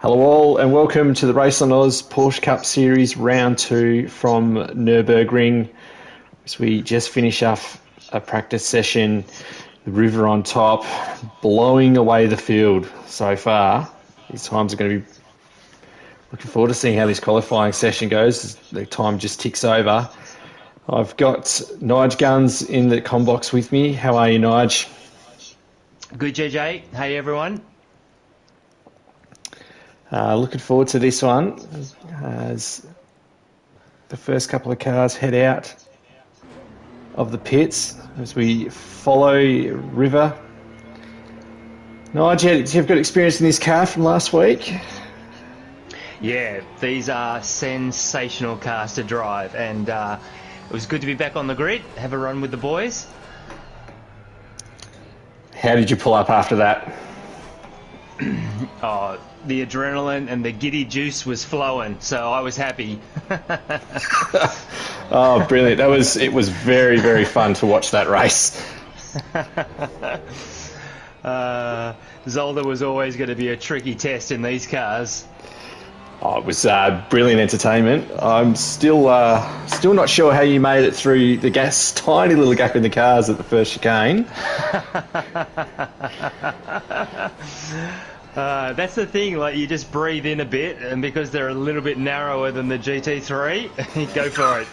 Hello all and welcome to the RaceOnOz Porsche Cup Series Round 2 from Nürburgring. As we just finish up a practice session, the river on top, blowing away the field so far. These times are going to be looking forward to seeing how this qualifying session goes as the time just ticks over. I've got Nige Guns in the combox with me. How are you, Nige? Good, JJ. Hey, everyone. Looking forward to this one as the first couple of cars head out of the pits as we follow River. Nigel, you've got experience in this car from last week? Yeah, these are sensational cars to drive, and it was good to be back on the grid, have a run with the boys. How did you pull up after that? Oh, the adrenaline and the giddy juice was flowing, so I was happy. Oh, brilliant. It was very, very fun to watch that race. Zolder was always going to be a tricky test in these cars. Oh, it was brilliant entertainment. I'm still not sure how you made it through the tiny little gap in the cars at the first chicane. That's the thing, like you just breathe in a bit, and because they're a little bit narrower than the GT3, go for it.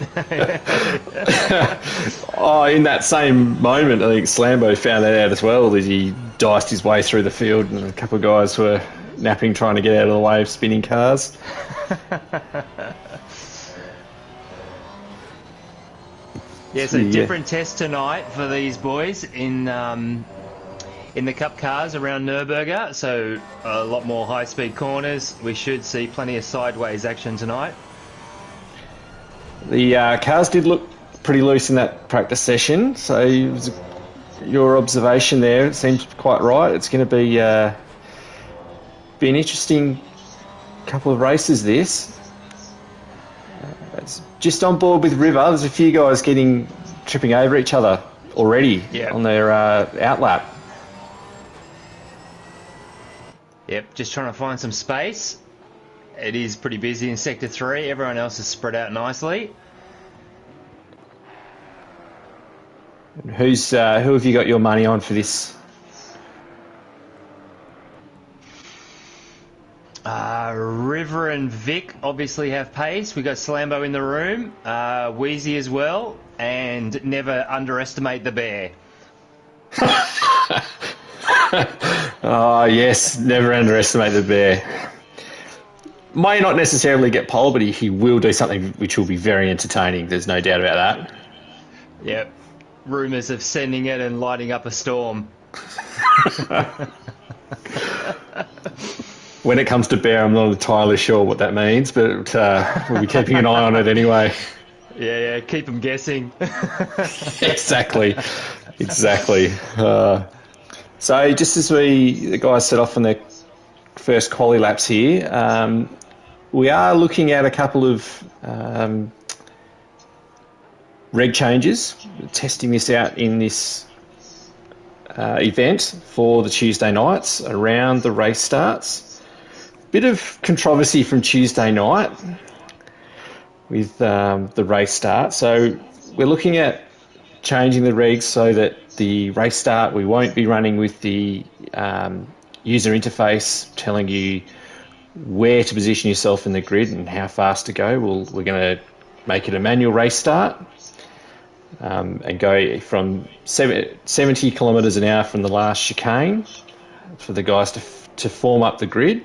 Oh, in that same moment, I think Slambo found that out as well, as he diced his way through the field and a couple of guys were napping trying to get out of the way of spinning cars. Yeah, so different test tonight for these boys in the Cup cars around Nürburgring, so a lot more high-speed corners. We should see plenty of sideways action tonight. The cars did look pretty loose in that practice session, so your observation there, it seems quite right. It's going to be an interesting couple of races, this. It's just on board with River. There's a few guys tripping over each other already on their outlap. Yep, just trying to find some space. It is pretty busy in Sector 3. Everyone else is spread out nicely. Who have you got your money on for this? River and Vic obviously have pace. We got Slambo in the room, Wheezy as well, and never underestimate the bear. Oh, yes, never underestimate the bear. May not necessarily get pole, but he will do something which will be very entertaining. There's no doubt about that. Yep. Rumours of sending it and lighting up a storm. When it comes to bear, I'm not entirely sure what that means, but we'll be keeping an eye on it anyway. Yeah, keep them guessing. Exactly. So just as the guys set off on their first quali laps here, we are looking at a couple of reg changes, testing this out in this event for the Tuesday nights around the race starts. Bit of controversy from Tuesday night with the race start. So we're looking at changing the regs so that the race start, we won't be running with the user interface telling you where to position yourself in the grid and how fast to go. We're going to make it a manual race start and go from 70 kilometres an hour from the last chicane for the guys to form up the grid,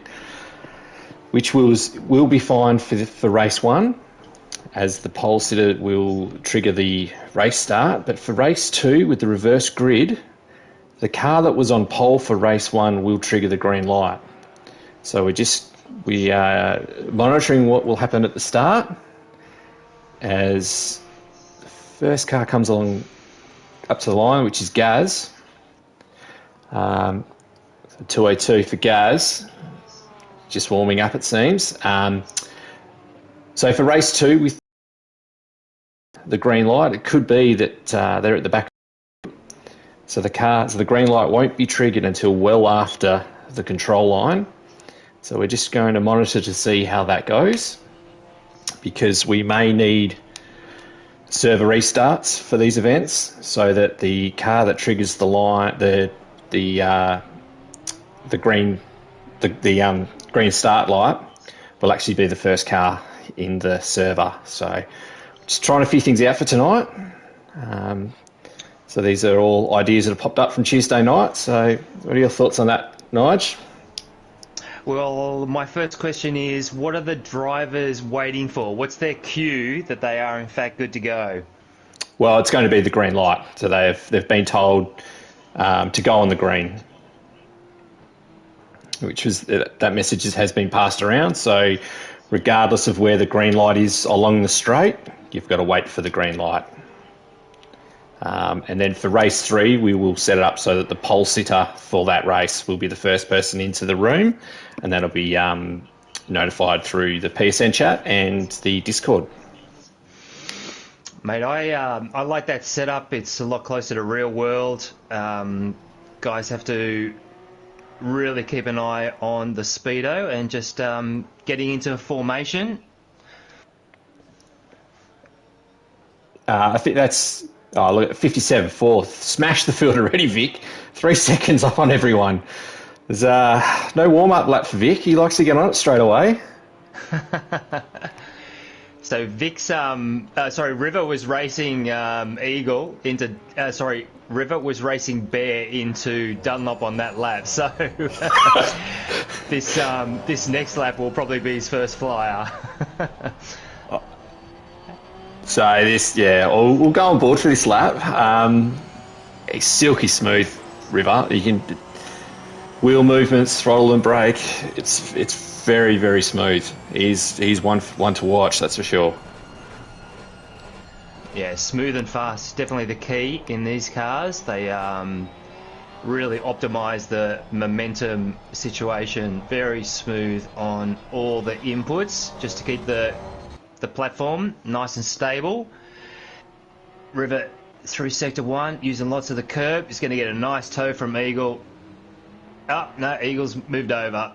which will be fine for race 1, as the pole sitter will trigger the race start. But for race 2, with the reverse grid, the car that was on pole for race 1 will trigger the green light. So we are monitoring what will happen at the start as the first car comes along up to the line, which is Gaz. 202 for Gaz. Just warming up, it seems. So for race 2, with the green light, it could be that they're at the back. So the green light won't be triggered until well after the control line. So we're just going to monitor to see how that goes, because we may need server restarts for these events, so that the car that triggers the line, the green, green start light, will actually be the first car in the server. So just trying a few things out for tonight. So these are all ideas that have popped up from Tuesday night. So what are your thoughts on that, Nige? Well, my first question is, what are the drivers waiting for? What's their cue that they are in fact good to go? Well, it's going to be the green light. So they've been told to go on the green, which was that message has been passed around. So regardless of where the green light is along the straight, you've got to wait for the green light. And then for race 3, we will set it up so that the pole sitter for that race will be the first person into the room, and that'll be notified through the PSN chat and the Discord. Mate, I like that setup. It's a lot closer to real world. Guys have to really keep an eye on the speedo and just getting into formation. I think that's... Oh, look at 57 fourth. Smashed the field already, Vic. 3 seconds up on everyone. There's no warm-up lap for Vic. He likes to get on it straight away. So Vic's... River was racing Eagle into... River was racing Bear into Dunlop on that lap. So this next lap will probably be his first flyer. So we'll go on board for this lap. It's silky smooth, River. You can wheel movements, throttle and brake. It's very, very smooth. He's one to watch, that's for sure. Yeah, smooth and fast, definitely the key in these cars. They really optimise the momentum situation. Very smooth on all the inputs, just to keep the platform nice and stable. River through sector 1, using lots of the curb. He's going to get a nice tow from Eagle. Oh, no, Eagle's moved over.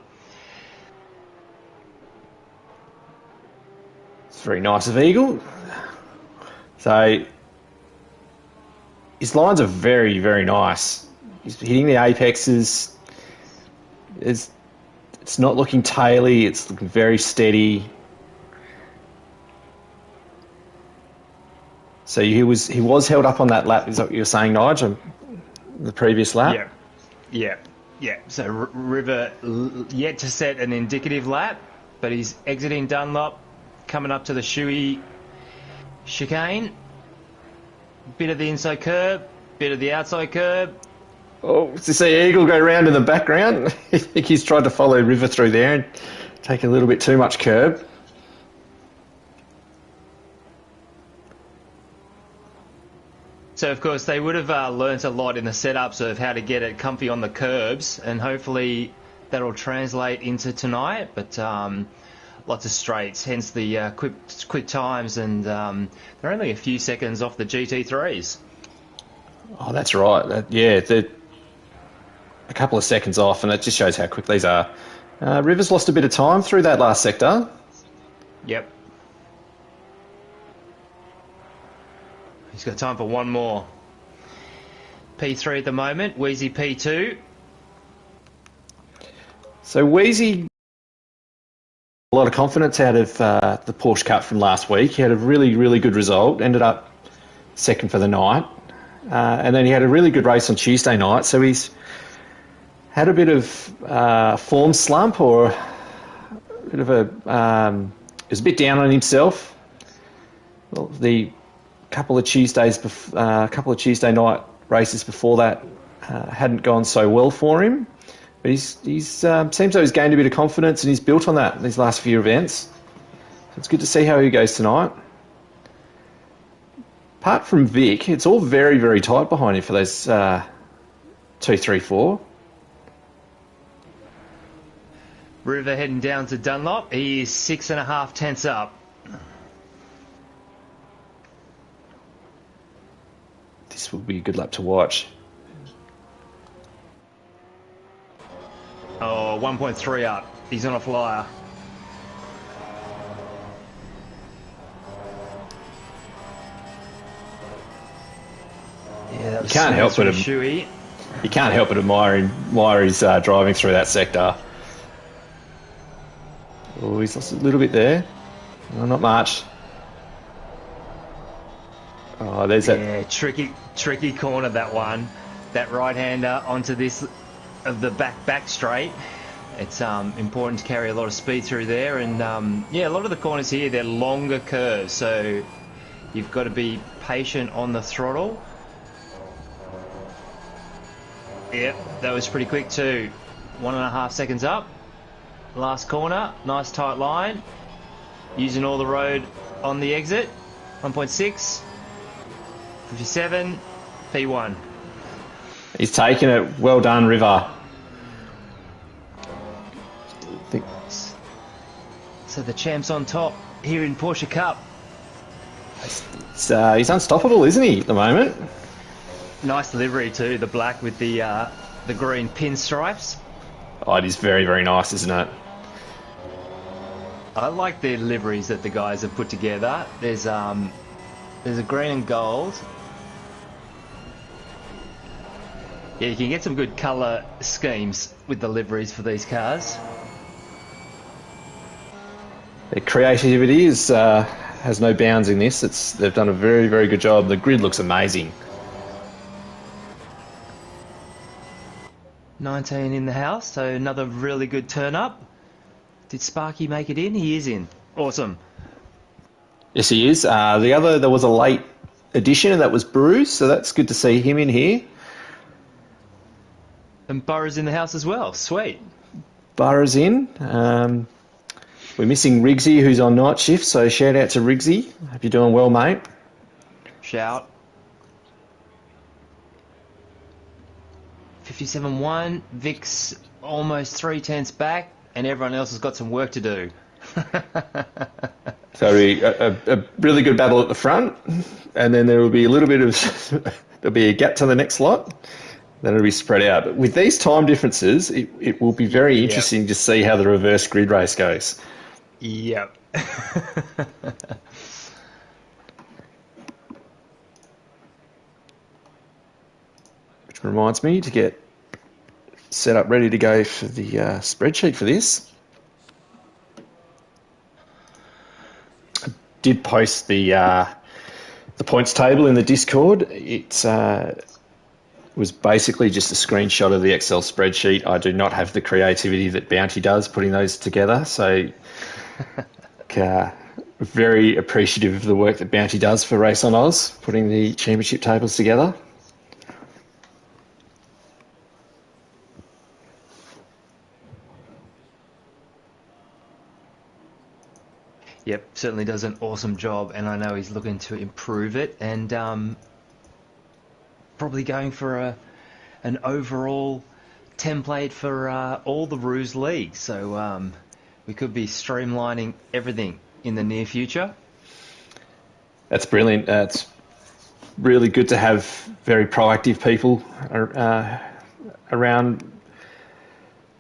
It's very nice of Eagle. So his lines are very, very nice. He's hitting the apexes. It's not looking taily. It's looking very steady. So he was held up on that lap. Is that what you were saying, Nigel? The previous lap. Yeah. So River yet to set an indicative lap, but he's exiting Dunlop, coming up to the Shuey chicane. Bit of the inside curb, bit of the outside curb. Oh, to see Eagle go round in the background. I think he's tried to follow River through there and take a little bit too much curb. So, of course, they would have learnt a lot in the setups of how to get it comfy on the curbs, and hopefully that'll translate into tonight. But lots of straights, hence the quick times, and they're only a few seconds off the GT3s. Oh, that's right. They're a couple of seconds off, and that just shows how quick these are. River's lost a bit of time through that last sector. Yep. He's got time for one more. P3 at the moment, Wheezy P2. So Wheezy, a lot of confidence out of the Porsche Cup from last week. He had a really, really good result, ended up second for the night. And then he had a really good race on Tuesday night, so he's had a bit of form slump, or a bit of he was a bit down on himself. Well, the couple of Tuesday night races before that hadn't gone so well for him, but he's seems though he's gained a bit of confidence, and he's built on that in these last few events. So it's good to see how he goes tonight. Apart from Vic, it's all very, very tight behind him for those 2, 3, 4. River heading down to Dunlop. He is 6.5 tenths up. This will be a good lap to watch. Oh, 1.3 up. He's on a flyer. Yeah, that was you can't help but shoey. You can't help but admire his driving through that sector. Oh, he's lost a little bit there. No, not much. Oh, there's that. Yeah, tricky corner, that one. That right-hander onto this of the back straight. It's important to carry a lot of speed through there, and yeah, a lot of the corners here, they're longer curves, so you've got to be patient on the throttle. Yep, that was pretty quick too. 1.5 seconds up. Last corner, nice tight line. Using all the road on the exit. 1.6. 57. P1. He's taken it. Well done, River. So the champ's on top here in Porsche Cup. He's unstoppable, isn't he, at the moment? Nice livery too, the black with the green pinstripes. Oh, it is very, very nice, isn't it? I like the liveries that the guys have put together. There's a green and gold. Yeah, you can get some good colour schemes with the liveries for these cars. Their creativity has no bounds in this. They've done a very, very good job. The grid looks amazing. 19 in the house, so another really good turn up. Did Sparky make it in? He is in. Awesome. Yes, he is. There was a late addition, and that was Bruce, so that's good to see him in here. And Burrow's in the house as well. Sweet. Burrow's in. We're missing Riggsy, who's on night shift, so shout out to Riggsy. Hope you're doing well, mate. Shout. 57.1. Vic's almost 3/10 back, and everyone else has got some work to do. So a really good battle at the front, and then there will be a little bit of there'll be a gap to the next lot. Then it'll be spread out. But with these time differences, it will be very interesting to see how the reverse grid race goes. Yep. Which reminds me to get set up ready to go for the spreadsheet for this. I did post the points table in the Discord. It was basically just a screenshot of the Excel spreadsheet. I do not have the creativity that Bounty does putting those together, so very appreciative of the work that Bounty does for RaceOnOz, putting the championship tables together. Yep, certainly does an awesome job, and I know he's looking to improve it, and probably going for an overall template for all the Ruse leagues. So we could be streamlining everything in the near future. That's brilliant. It's really good to have very proactive people around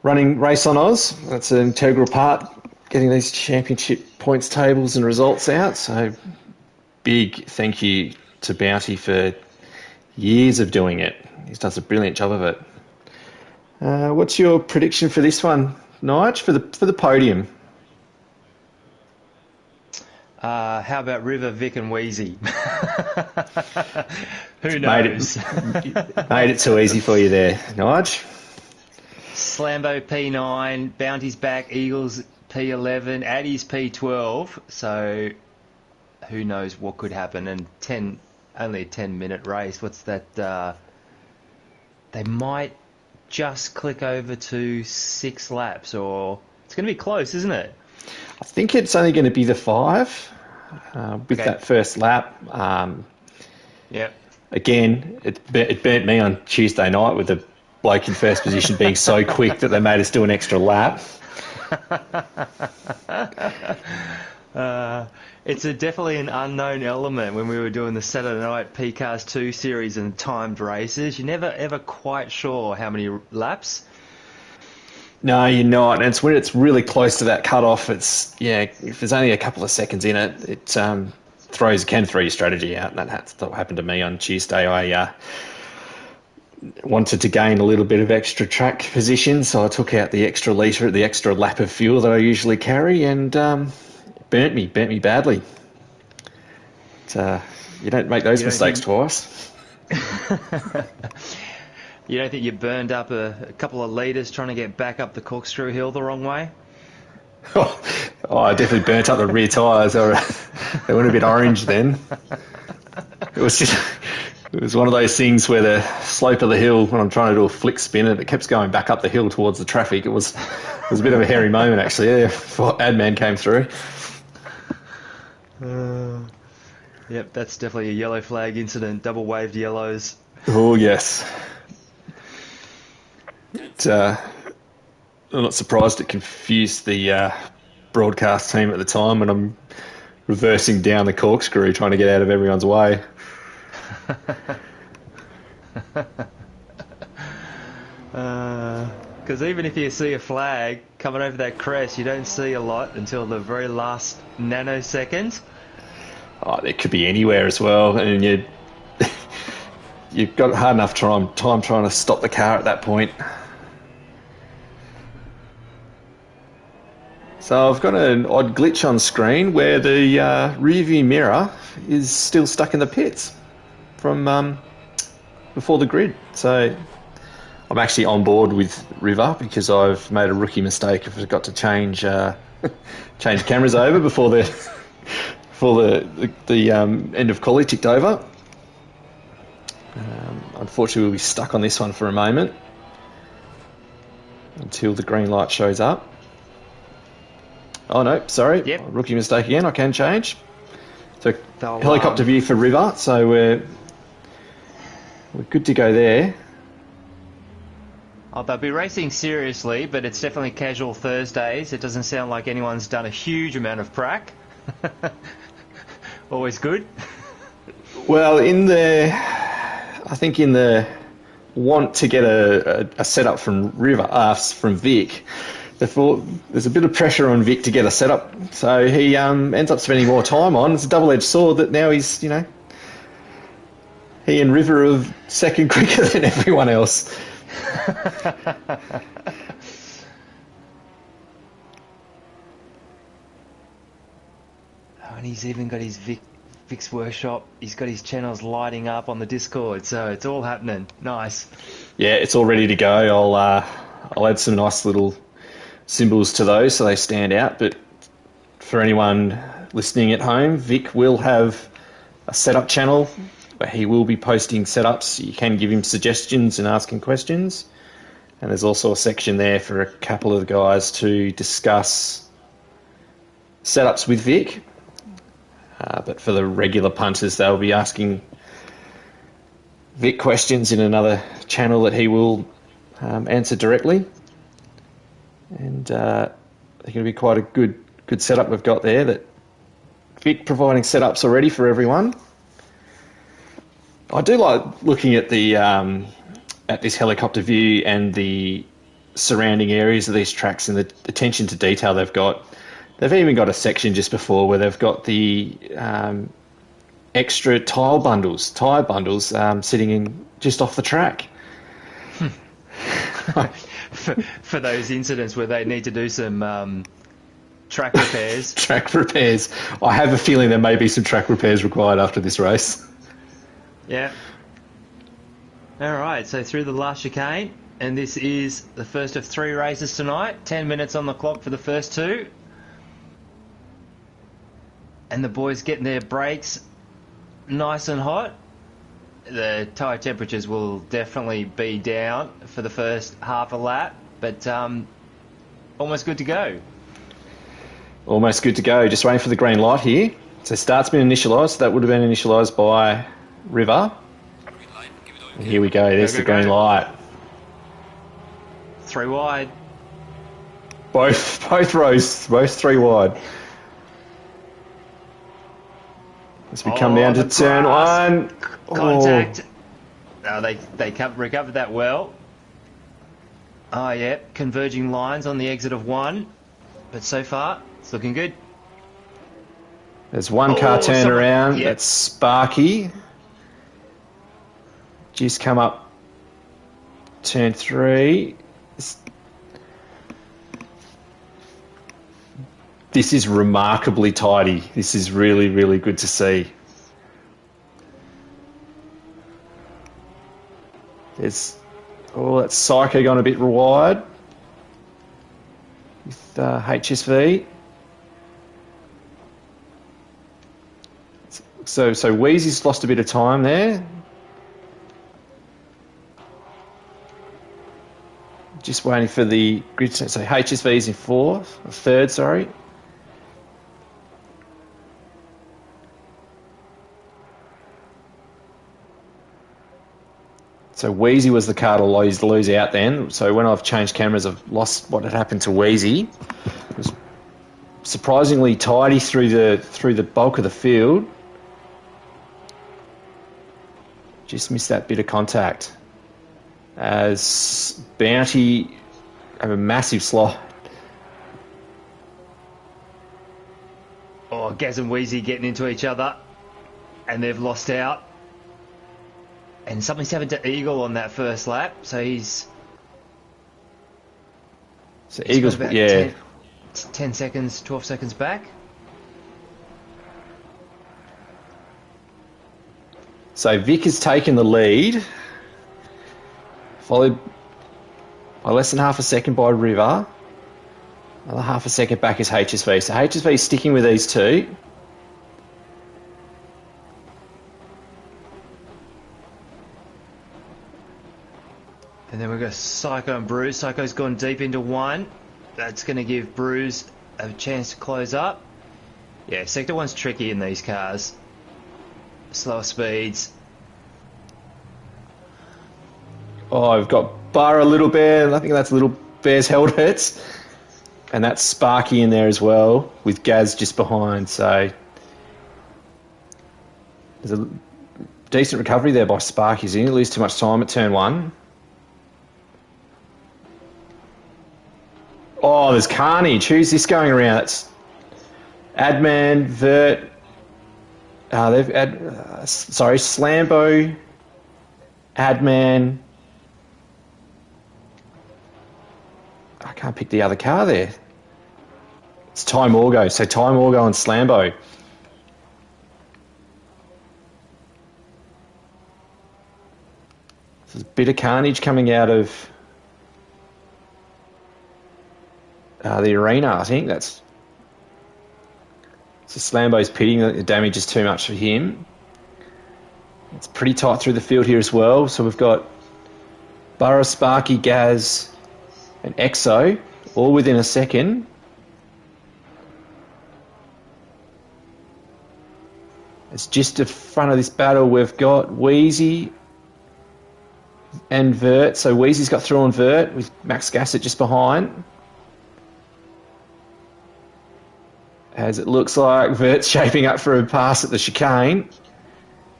running RaceOnOz. That's an integral part, getting these championship points tables and results out. So big thank you to Bounty for years of doing it. He does a brilliant job of it. What's your prediction for this one, Nige, for the podium? How about River, Vic and Wheezy? Who knows? Made it too easy for you there, Nige. Slambo P9, Bounty's back, Eagles P11, Addy's P12. So who knows what could happen? And only a 10-minute race. What's that? They might just click over to 6 laps, or it's going to be close, isn't it? I think it's only going to be the 5 with that first lap. Yeah. Again, it burnt me on Tuesday night with the bloke in first position being so quick that they made us do an extra lap. It's definitely an unknown element when we were doing the Saturday night P-Cars 2 series and timed races. You're never ever quite sure how many laps. No, you're not. And it's when it's really close to that cutoff. It's if there's only a couple of seconds in it, it can throw your strategy out. And that's what happened to me on Tuesday. I wanted to gain a little bit of extra track position, so I took out the extra litre, the extra lap of fuel that I usually carry, and burnt me badly. But, you don't make those mistakes twice. You don't think you burned up a couple of litres trying to get back up the corkscrew hill the wrong way? Oh, I definitely burnt up the rear tyres. They went a bit orange then. It was one of those things where the slope of the hill, when I'm trying to do a flick spin, and it kept going back up the hill towards the traffic. It was a bit of a hairy moment, actually, before Adman came through. Yep, that's definitely a yellow flag incident, double waved yellows. Oh, yes. I'm not surprised it confused the broadcast team at the time when I'm reversing down the corkscrew trying to get out of everyone's way. Because even if you see a flag coming over that crest, you don't see a lot until the very last nanosecond. Oh, it could be anywhere as well, and you've got hard enough time trying to stop the car at that point. So I've got an odd glitch on screen where the rear view mirror is still stuck in the pits from before the grid. So I'm actually on board with River because I've made a rookie mistake. I forgot to change cameras over before the end of quali ticked over. Unfortunately, we'll be stuck on this one for a moment until the green light shows up. Oh no, sorry, yep. Rookie mistake again. I can change. So helicopter view for River. So we're good to go there. Oh, they'll be racing seriously, but it's definitely casual Thursdays. It doesn't sound like anyone's done a huge amount of prac. Always good. Well, I think in the want to get a setup from from Vic, there's a bit of pressure on Vic to get a setup, so he ends up spending more time on. It's a double-edged sword that now he's, he and River are second quicker than everyone else. And he's even got his Vic's workshop. He's got his channels lighting up on the Discord, so it's all happening. Nice. Yeah, it's all ready to go. I'll add some nice little symbols to those so they stand out. But for anyone listening at home, Vic will have a setup channel where he will be posting setups. You can give him suggestions and ask him questions. And there's also a section there for a couple of the guys to discuss setups with Vic. But for the regular punters, they'll be asking Vic questions in another channel that he will answer directly. And I think it'll be quite a good setup we've got there. That Vic providing setups already for everyone. I do like looking at the at this helicopter view and the surrounding areas of these tracks and the attention to detail they've got. They've even got a section just before where they've got the extra tyre bundles sitting in just off the track. For those incidents where they need to do some track repairs. Track repairs. I have a feeling there may be some track repairs required after this race. Yeah. All right, so through the last chicane, and this is the first of 3 races tonight. 10 minutes on the clock for the first 2. And the boys getting their brakes nice and hot. The tyre temperatures will definitely be down for the first half a lap, but almost good to go. Almost good to go. Just waiting for the green light here. So start's been initialised. So that would have been initialised by River. And here we go. There's the green light. 3 wide. Both rows, both 3 wide. As we come down to turn 1. Contact. Oh. No, they recovered that well. Oh, yeah, converging lines on the exit of 1. But so far, it's looking good. There's one car turn around. Yep. That's Sparky. Just come up turn 3. This is remarkably tidy. This is really, really good to see. There's, that Psycho gone a bit wide with HSV. So Wheezy's lost a bit of time there. Just waiting for the grid. So HSV's in third, sorry. So Wheezy was the car to lose out then. So when I've changed cameras, I've lost what had happened to Wheezy. It was surprisingly tidy through the bulk of the field. Just missed that bit of contact. As Bounty have a massive slide. Oh, Gaz and Wheezy getting into each other. And they've lost out. And something's happened to Eagle on that first lap, so he's Eagle's about 10 seconds, 12 seconds back. So Vic has taken the lead, followed by less than half a second by River. Another half a second back is HSV. So HSV is sticking with these two. And then we've got Psycho and Bruce. Psycho's gone deep into 1. That's going to give Bruce a chance to close up. Yeah, Sector 1's tricky in these cars. Slower speeds. Oh, I've got Barra Little Bear. I think that's Little Bear's helmets. And that's Sparky in there as well, with Gaz just behind. So there's a decent recovery there by Sparky. He didn't lose too much time at turn 1. Oh, there's carnage. Who's this going around? It's Adman, Vert. Slambo, Adman. I can't pick the other car there. It's Ty Morgo. So Ty Morgo and Slambo. There's a bit of carnage coming out of the arena, I think. So Slambo's pitting. The damage is too much for him. It's pretty tight through the field here as well. So we've got Burrow, Sparky, Gaz, and Exo all within a second. It's just in front of this battle. We've got Wheezy and Vert. So Wheezy's got through on Vert with Max Gassett just behind. As it looks like Vert's shaping up for a pass at the chicane.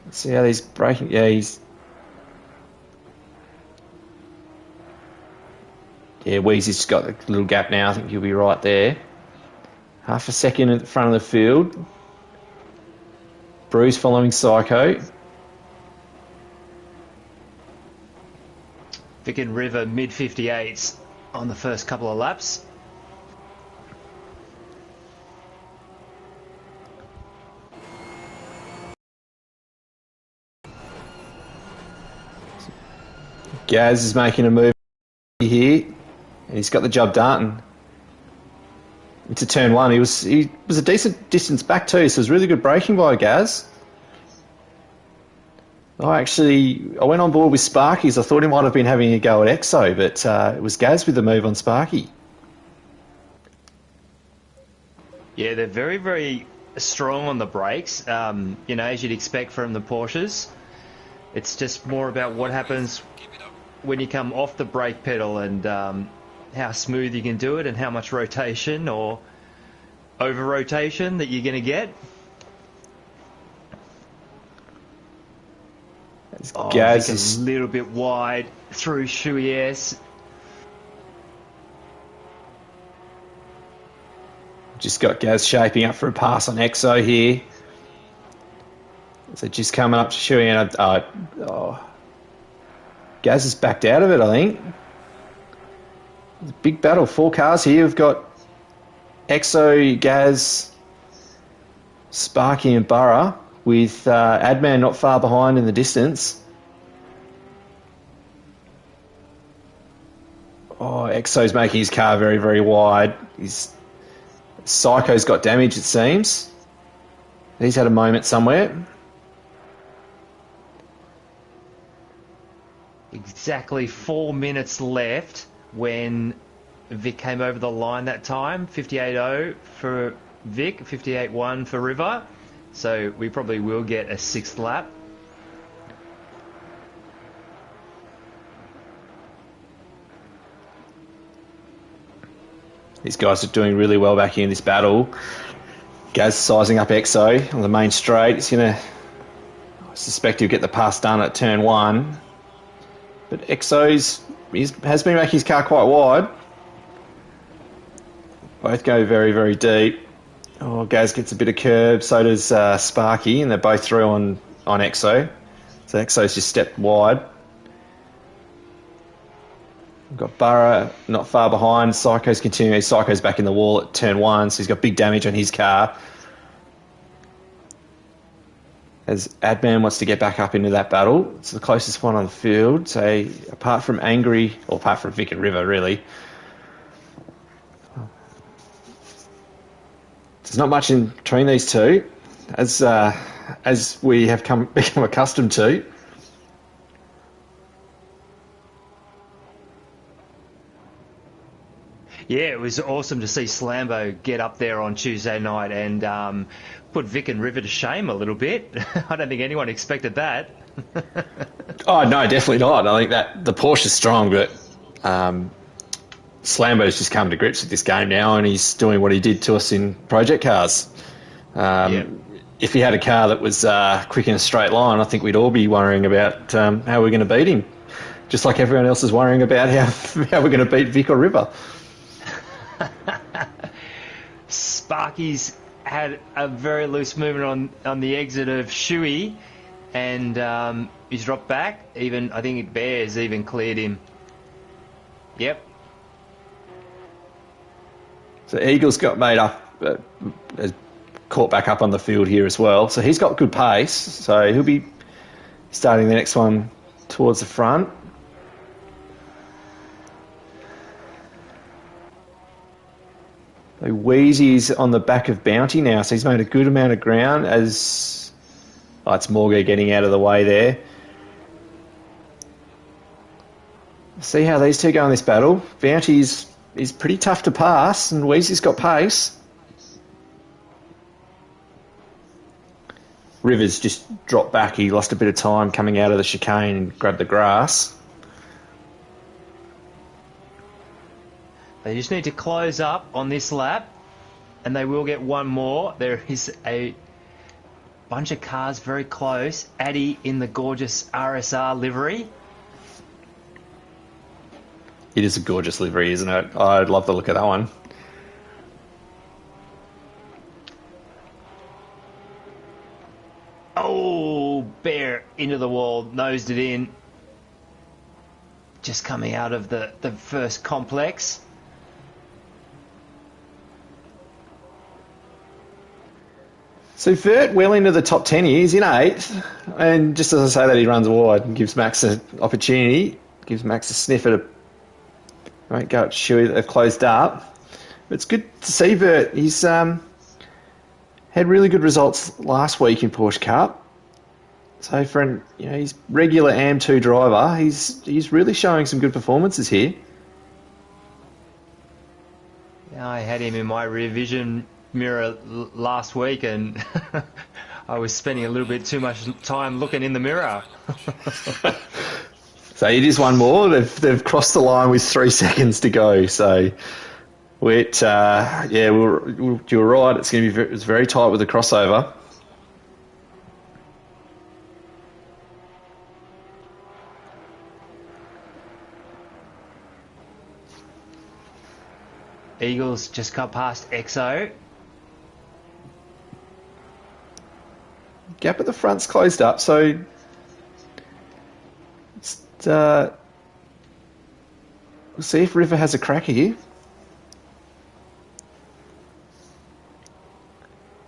Let's see how he's braking. Yeah, Wheezy's just got a little gap now. I think he'll be right there. Half a second at the front of the field. Bruce following Psycho. Vic and River mid 58s on the first couple of laps. Gaz is making a move here, and he's got the job done. Into turn 1, he was a decent distance back too, so it was really good braking by Gaz. I went on board with Sparky's. I thought he might have been having a go at Exo, but it was Gaz with the move on Sparky. Yeah, they're very, very strong on the brakes, as you'd expect from the Porsches. It's just more about what happens when you come off the brake pedal and how smooth you can do it and how much rotation or over-rotation that you're going to get. Gaz is a little bit wide through Shuey S. Just got Gaz shaping up for a pass on Exo here. So just coming up to Shuey, and Gaz has backed out of it, I think. It's a big battle. 4 cars here. We've got Exo, Gaz, Sparky and Burra, with Adman not far behind in the distance. Oh, Exo's making his car very, very wide. Psycho's got damage, it seems. He's had a moment somewhere. Exactly 4 minutes left when Vic came over the line that time. 58.0 for Vic, 58.1 for River. So we probably will get a 6th lap. These guys are doing really well back here in this battle. Gaz sizing up Exo on the main straight. I suspect he'll get the pass done at turn 1. But Exo has been making his car quite wide. Both go very, very deep. Oh, Gaz gets a bit of curb, so does Sparky, and they're both through on Exo. So Exo's just stepped wide. We've got Burra not far behind. Psycho's continuing. Psycho's back in the wall at turn 1, so he's got big damage on his car. As Adman wants to get back up into that battle. It's the closest one on the field. So apart from Vic and River, really. There's not much in between these two, as we have become accustomed to. Yeah, it was awesome to see Slambo get up there on Tuesday night and put Vic and River to shame a little bit. I don't think anyone expected that. Oh, no, definitely not. I think that the Porsche is strong, but Slambo's just come to grips with this game now, and he's doing what he did to us in project cars. If he had a car that was quick in a straight line, I think we'd all be worrying about how we're going to beat him, just like everyone else is worrying about how we're going to beat Vic or River. Sparky's had a very loose movement on the exit of Shuey, and he's dropped back. Even I think Bears even cleared him. Yep. So Eagles got made up, caught back up on the field here as well. So he's got good pace. So he'll be starting the next one towards the front. So Wheezy's on the back of Bounty now, so he's made a good amount of ground as... Oh, it's Morgan getting out of the way there. See how these two go in this battle. Bounty's is pretty tough to pass, and Wheezy's got pace. Rivers just dropped back. He lost a bit of time coming out of the chicane and grabbed the grass. They just need to close up on this lap, and they will get one more. There is a bunch of cars very close. Addy in the gorgeous RSR livery. It is a gorgeous livery, isn't it? I'd love to look at that one. Oh, Bear into the wall, nosed it in. Just coming out of the first complex. So Vert well into the top 10 here. He's in 8th. And just as I say that, he runs wide and gives Max an opportunity. Gives Max a sniff at a... Won't go at Shuey that they've closed up. But it's good to see Vert. He's had really good results last week in Porsche Cup. So for he's regular AM2 driver, he's really showing some good performances here. Yeah, I had him in my rear vision mirror last week, and I was spending a little bit too much time looking in the mirror. So it is one more. They've crossed the line with 3 seconds to go. So you're right. It's going to be it's very tight with the crossover. Eagles just got past Exo. gap at the front's closed up, so we'll see if River has a crack here.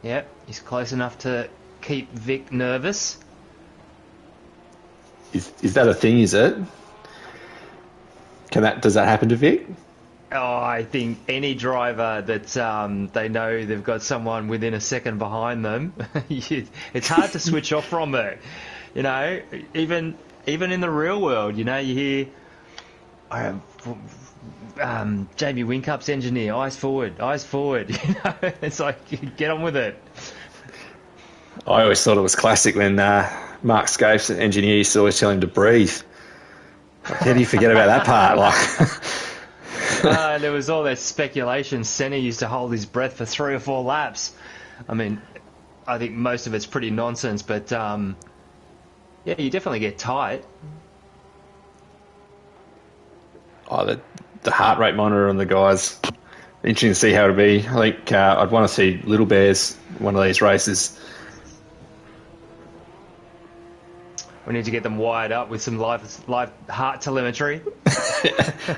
Yep, he's close enough to keep Vic nervous. Is that a thing, is it? Does that happen to Vic? Oh, I think any driver that they know they've got someone within a second behind them, it's hard to switch off from it. You know, even in the real world, you know, you hear Jamie Wincup's engineer, eyes forward. You know, it's like, get on with it. I always thought it was classic when Mark Scapes, the engineer, used to always tell him to breathe. How do you forget about that part? There was all that speculation. Senna used to hold his breath for 3 or 4 laps. I mean, I think most of it's pretty nonsense, but yeah, you definitely get tight. Oh, the heart rate monitor on the guys. Interesting to see how it'll be. I think I'd want to see Little Bears one of these races. We need to get them wired up with some live heart telemetry.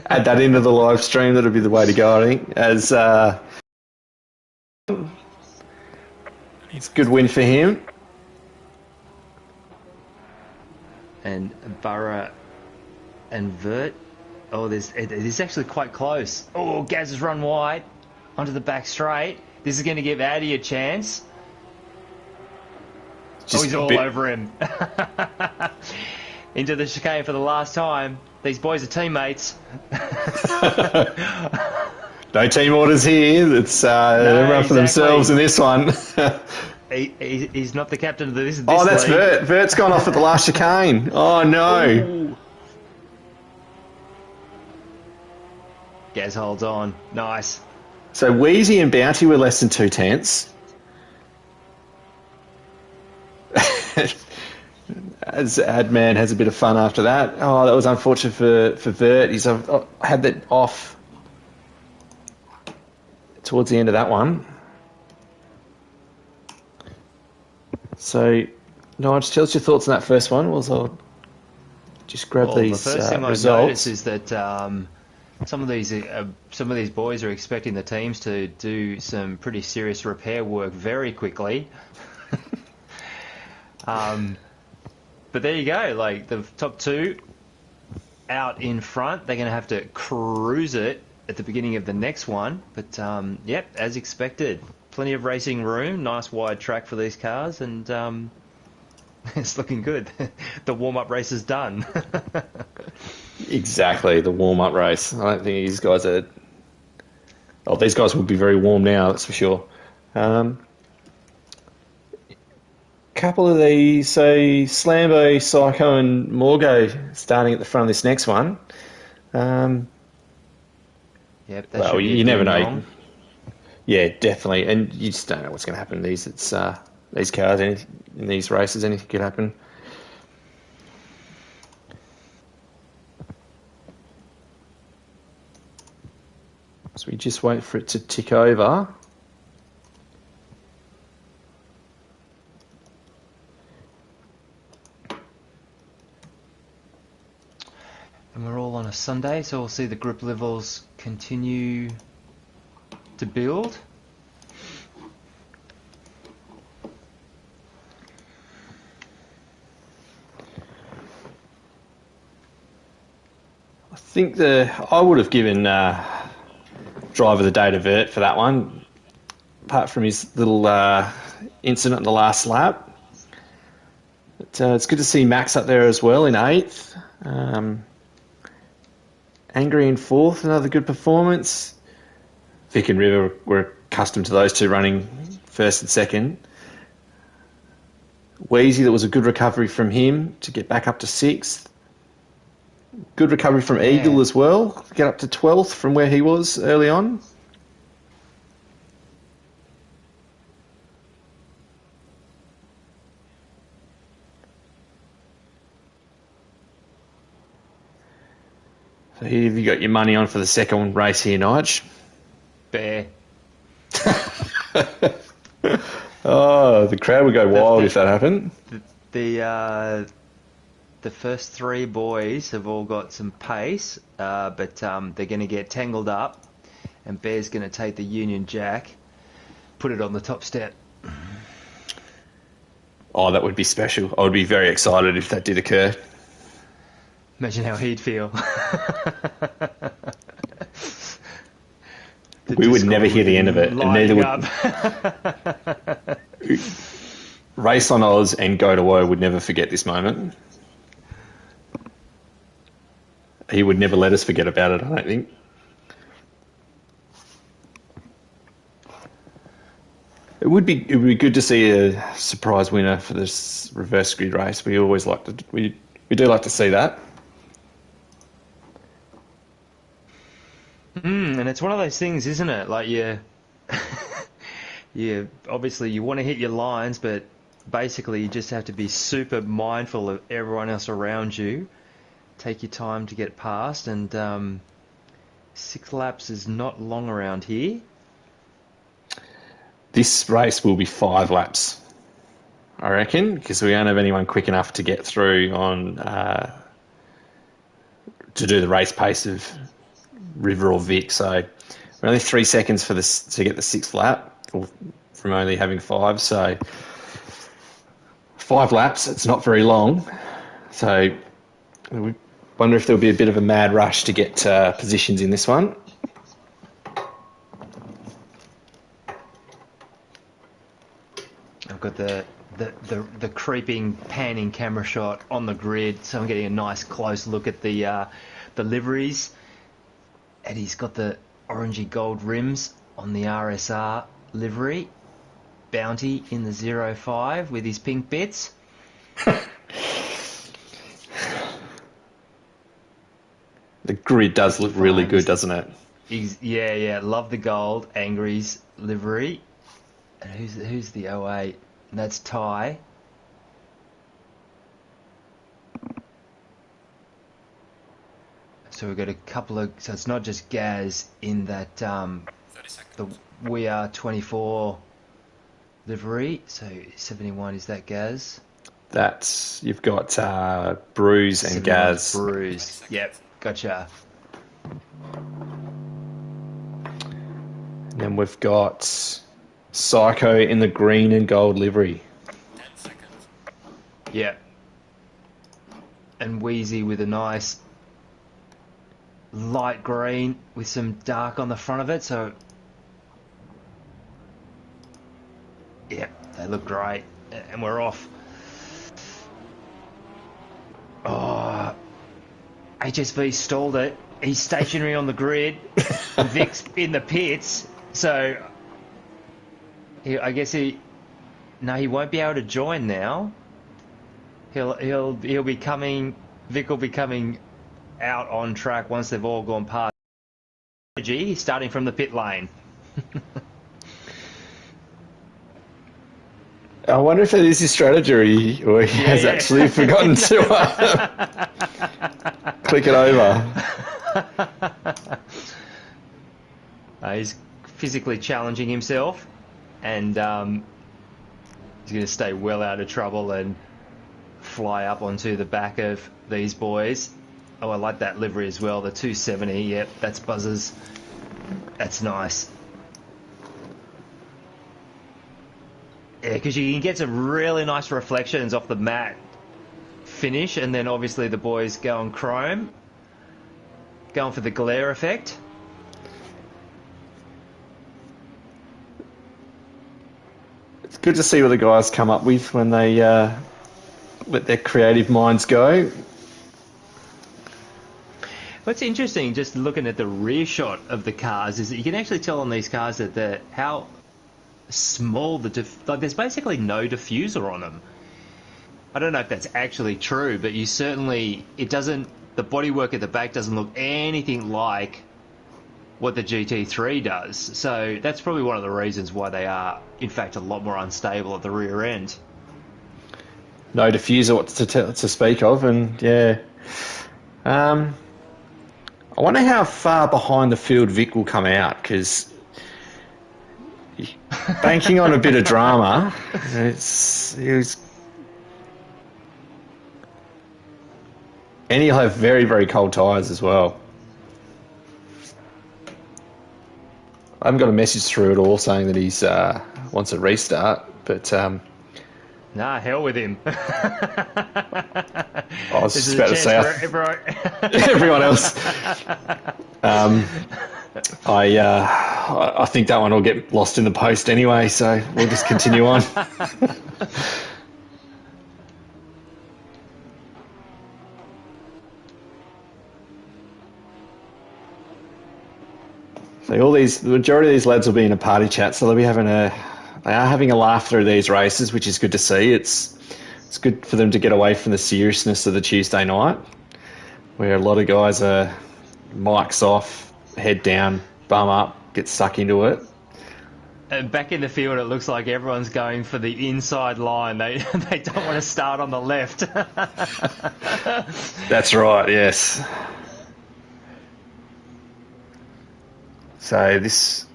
Add that into the live stream. That'll be the way to go, I think. As it's a good win for him. And Burra and Vert. Oh, it is actually quite close. Oh, Gaz has run wide onto the back straight. This is going to give Addy a chance. He's all over him. Into the chicane for the last time. These boys are teammates. No team orders here. It's everyone for themselves in this one. He's not the captain of this. Oh, that's league. Vert. Vert's gone off at the last chicane. Oh, no. Ooh. Gaz holds on. Nice. So Wheezy and Bounty were less than 2/10. As Adman has a bit of fun after that. Oh, that was unfortunate for Vert. He's had that off towards the end of that one. So, Nige, tell us your thoughts on that first one. I'll just grab these the first thing results. I've noticed is that some of these boys are expecting the teams to do some pretty serious repair work very quickly. But there you go, like the top 2 out in front, they're going to have to cruise it at the beginning of the next one. But yep, as expected, plenty of racing room, nice wide track for these cars, and it's looking good. The warm-up race is done. Exactly, the warm-up race. I don't think these guys are... Oh, these guys will be very warm now, that's for sure. Couple of these, so Slambo, Psycho and Morgo starting at the front of this next one. Yep, well, you never know. Long. Yeah, definitely, and you just don't know what's going to happen in these. It's these cars, in these races, anything could happen. So we just wait for it to tick over. And we're all on a Sunday, so we'll see the grip levels continue to build. I think I would have given driver the day to Vert for that one, apart from his little incident in the last lap. But, it's good to see Max up there as well in 8th. Angry in 4th, another good performance. Vic and River were accustomed to those two running 1st and 2nd. Wheezy, that was a good recovery from him to get back up to 6th. Good recovery from Eagle as well, get up to 12th from where he was early on. So who have you got your money on for the second race here, Nige? Bear. Oh, the crowd would go wild if that the, happened. the first three boys have all got some pace, but they're going to get tangled up, and Bear's going to take the Union Jack, put it on the top step. Oh, that would be special. I would be very excited if that did occur. Imagine how he'd feel. We would never hear the end of it, and neither would Race on Oz and Go to Woe would never forget this moment. He would never let us forget about it, I don't think. It would be good to see a surprise winner for this reverse grid race. We always like to we do like to see that. And it's one of those things, isn't it? Like you obviously you want to hit your lines, but basically you just have to be super mindful of everyone else around you. Take your time to get past, and 6 laps is not long around here. This race will be 5 laps, I reckon, because we don't have anyone quick enough to get through on to do the race pace of River or Vic. So we're only 3 seconds for this to get the 6th lap, or from only having 5. So 5 laps, it's not very long. So we wonder if there'll be a bit of a mad rush to get positions in this one. I've got the creeping panning camera shot on the grid, so I'm getting a nice close look at the liveries. And he's got the orangey gold rims on the RSR livery. Bounty in the 05 with his pink bits. The grid does look really good, doesn't it? Yeah. Love the gold. Angry's livery. And who's the 08? And that's Ty. So we've got a couple of... So it's not just Gaz in that... the We Are 24 livery. So 71, is that Gaz? That's... You've got Bruise and Gaz. Bruise. Yep, gotcha. And then we've got Psycho in the green and gold livery. 10 seconds. Yep. And Wheezy with a nice light green with some dark on the front of it, so yeah, they look great. And we're off. Oh, HSV stalled it. He's stationary on the grid. Vic's in the pits, so I guess he won't be able to join now. He'll be coming. Vic will be coming out on track once they've all gone past. He's starting from the pit lane. I wonder if it is his strategy or he has actually forgotten to click it over. He's physically challenging himself, and he's going to stay well out of trouble and fly up onto the back of these boys. Oh, I like that livery as well, the 270. Yep, that's Buzzers. That's nice. Yeah, because you can get some really nice reflections off the matte finish, and then obviously the boys go on chrome, going for the glare effect. It's good to see what the guys come up with when they let their creative minds go. What's interesting, just looking at the rear shot of the cars, is that you can actually tell on these cars that how small there's basically no diffuser on them. I don't know if that's actually true, but the bodywork at the back doesn't look anything like what the GT3 does. So that's probably one of the reasons why they are, in fact, a lot more unstable at the rear end. No diffuser to speak of, and yeah. I wonder how far behind the field Vic will come out, because banking on a bit of drama. And he'll have very, very cold tyres as well. I haven't got a message through at all saying that he's wants a restart, but nah, hell with him. I was just about to say everyone else. I think that one will get lost in the post anyway, so we'll just continue on. So the majority of these lads will be in a party chat, so they are having a laugh through these races, which is good to see. It's good for them to get away from the seriousness of the Tuesday night, where a lot of guys are mics off, head down, bum up, get stuck into it. And back in the field, it looks like everyone's going for the inside line. They don't want to start on the left. That's right, yes. So this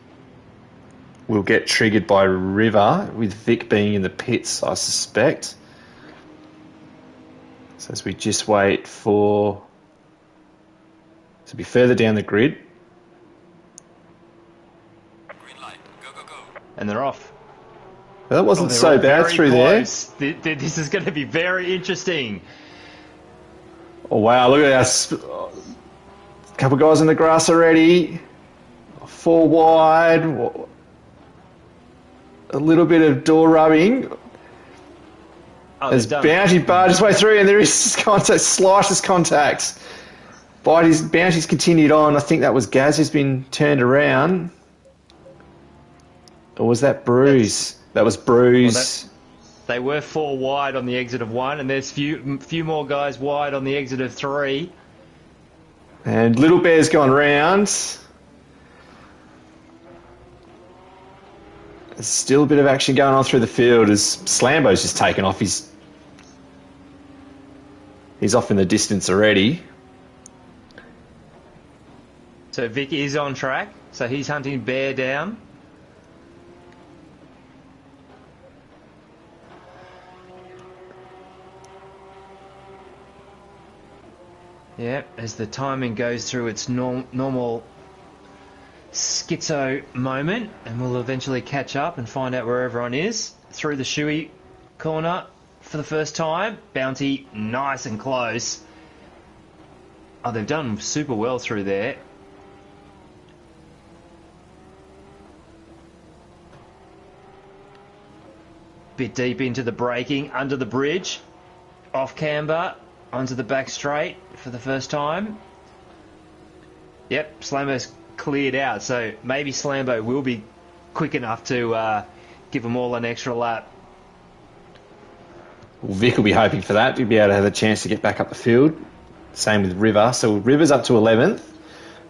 will get triggered by River, with Vic being in the pits, I suspect. So as we just wait to be further down the grid. Green light, go, go, go. And they're off. Well, that wasn't so bad through close. This is going to be very interesting. Oh, wow, look at us. A couple of guys in the grass already. 4 wide. A little bit of door rubbing. As Bounty barged his way through, and there is contact, slightest contact. Bounty's continued on. I think that was Gaz who's been turned around. Or was that Bruce? That was Bruce. Well, they were 4 wide on the exit of 1, and there's few more guys wide on the exit of 3. And Little Bear's gone round. There's still a bit of action going on through the field as Slambo's just taken off. He's off in the distance already. So Vic is on track. So he's hunting Bear down. Yeah, as the timing goes through its normal schizo moment, and we'll eventually catch up and find out where everyone is. Through the shoey corner for the first time. Bounty nice and close. Oh, they've done super well through there. Bit deep into the braking, under the bridge, off camber, onto the back straight for the first time. Yep, Slambo's cleared out, so maybe Slambo will be quick enough to give them all an extra lap. Well, Vic will be hoping for that. He'll be able to have a chance to get back up the field. Same with River. So River's up to 11th.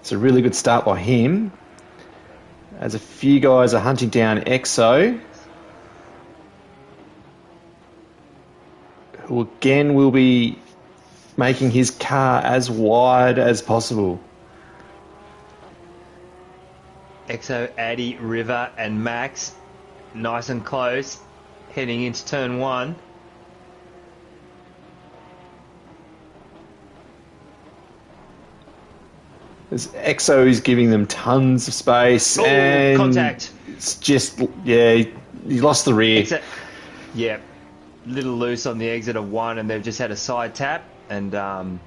It's a really good start by him. As a few guys are hunting down Exo, who again will be making his car as wide as possible. Exo, Addy, River and Max nice and close, heading into turn 1. As Exo is giving them tons of space. Oh, and contact. It's just, yeah, he lost the rear. Yeah, little loose on the exit of 1, and they've just had a side tap, and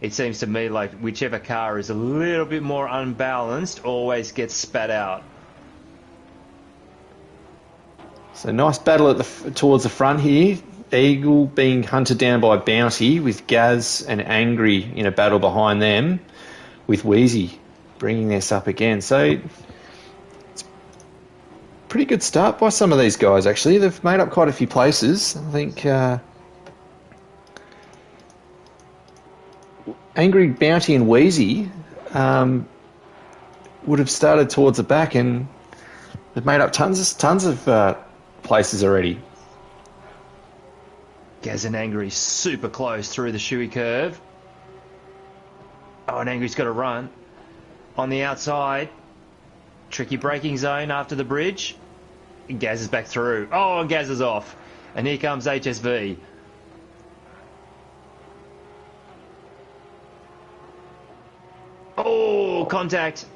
it seems to me like whichever car is a little bit more unbalanced always gets spat out. So nice battle towards the front here. Eagle being hunted down by Bounty, with Gaz and Angry in a battle behind them, with Wheezy bringing this up again. So it's a pretty good start by some of these guys, actually. They've made up quite a few places. I think Angry, Bounty and Wheezy would have started towards the back, and they've made up tons of places already. Gaz and Angry super close through the shoey curve. Oh, and Angry's got to run on the outside. Tricky braking zone after the bridge. Gaz is back through. Oh, and Gaz is off. And here comes HSV. Oh, contact.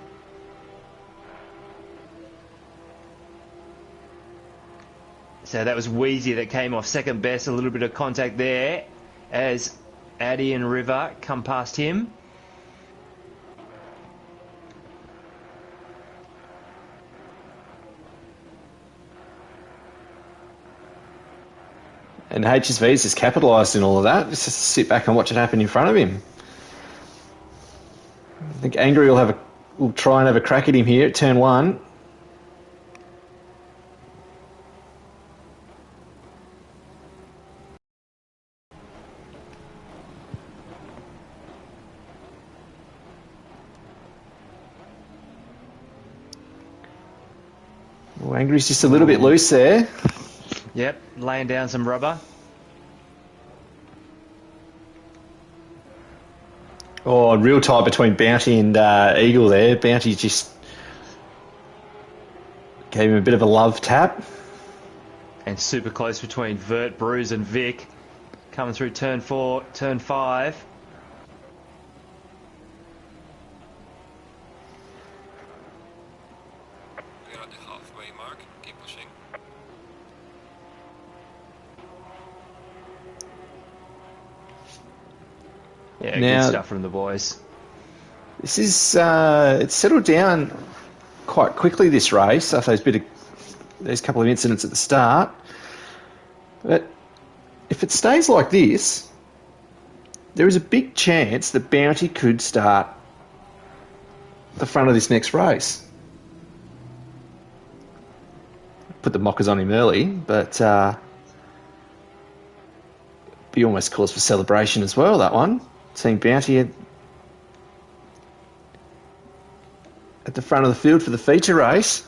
So that was Wheezy that came off second best. A little bit of contact there as Addy and River come past him. And HSV's just capitalised in all of that. Just sit back and watch it happen in front of him. I think Angry will try and have a crack at him here at turn 1. Well, Angry's just a little bit loose there. Yep, laying down some rubber. Oh, real tight between Bounty and Eagle there. Bounty just gave him a bit of a love tap. And super close between Vert, Bruce and Vic. Coming through turn 4, turn 5. We're at the halfway mark. Keep pushing. Yeah, Now, good stuff from the boys. This is it's settled down quite quickly, this race, after those couple of incidents at the start. But if it stays like this, there is a big chance that Bounty could start the front of this next race. Put the mockers on him early, but be almost cause for celebration as well, that one. Seeing Bounty at the front of the field for the feature race.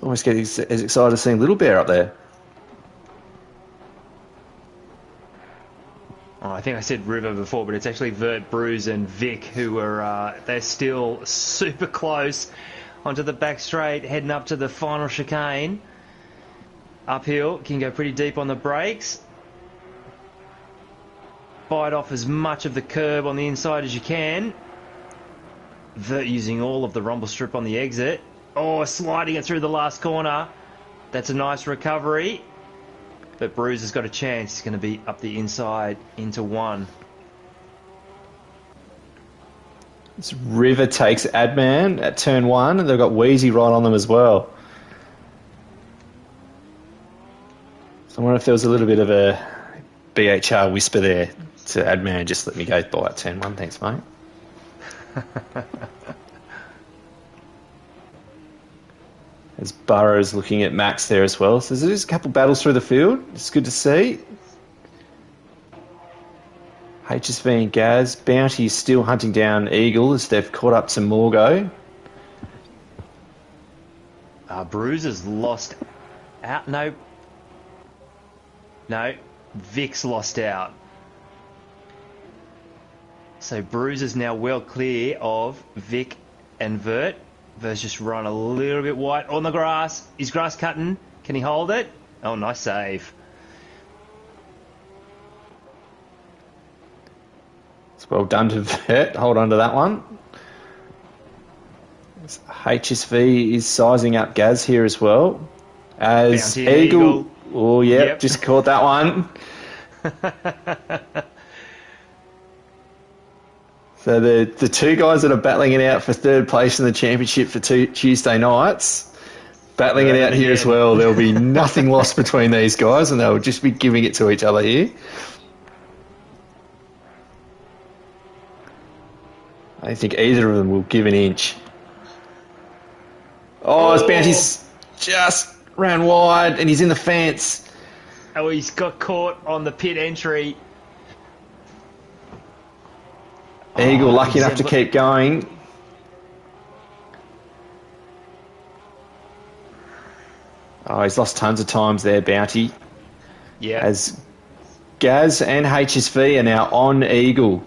Almost get as excited as seeing Little Bear up there. Oh, I think I said River before, but it's actually Vert, Bruce and Vic who are, they're still super close onto the back straight, heading up to the final chicane. Uphill, can go pretty deep on the brakes. Bite off as much of the curb on the inside as you can. Vert using all of the rumble strip on the exit. Oh, sliding it through the last corner. That's a nice recovery. But Bruce has got a chance. He's going to be up the inside into 1. This River takes Adman at turn 1, and they've got Wheezy right on them as well. So I wonder if there was a little bit of a BHR whisper there to Adman, just let me go by at turn 1, thanks mate. As Burrow's looking at Max there as well. So there's a couple of battles through the field. It's good to see. HSV and Gaz. Bounty is still hunting down Eagle as they've caught up to Morgo. Bruce has lost out. No. Vic's lost out. So Bruce is now well clear of Vic and Vert. Vert's just run a little bit wide on the grass. Is grass cutting? Can he hold it? Oh, nice save. It's well done to Vert. Hold on to that one. HSV is sizing up Gaz here as well. As Eagle. Oh, yep, just caught that one. So the two guys that are battling it out for third place in the championship for Tuesday nights, battling it out here as well. There'll be nothing lost between these guys, and they'll just be giving it to each other here. I don't think either of them will give an inch. Oh, his Bounty's just ran wide, and he's in the fence. Oh, he's got caught on the pit entry. Eagle lucky enough to keep going. Oh, he's lost tons of times there, Bounty. Yeah. As Gaz and HSV are now on Eagle.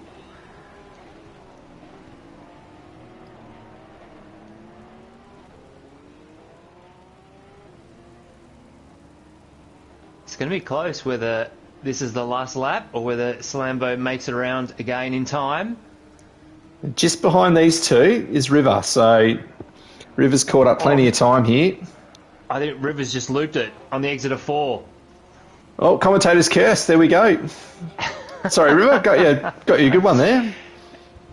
It's going to be close whether this is the last lap or whether Slambo makes it around again in time. Just behind these two is River, so River's caught up plenty of time here. I think River's just looped it on the exit of 4. Oh, commentator's curse. There we go. Sorry, River, got you a good one there.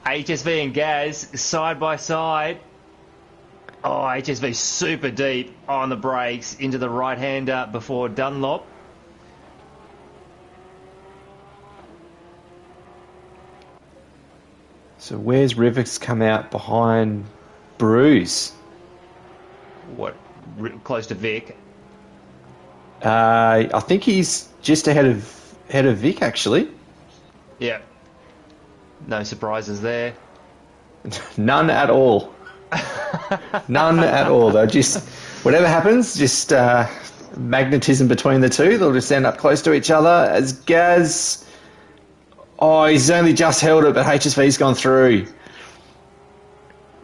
HSV and Gaz side by side. Oh, HSV super deep on the brakes into the right-hander before Dunlop. So where's River's come out behind Bruce? What? Close to Vic. I think he's just ahead of Vic, actually. Yeah. No surprises there. None at all. None at all. They'll just, whatever happens, just magnetism between the two. They'll just end up close to each other. As Gaz, he's only just held it, but HSV's gone through.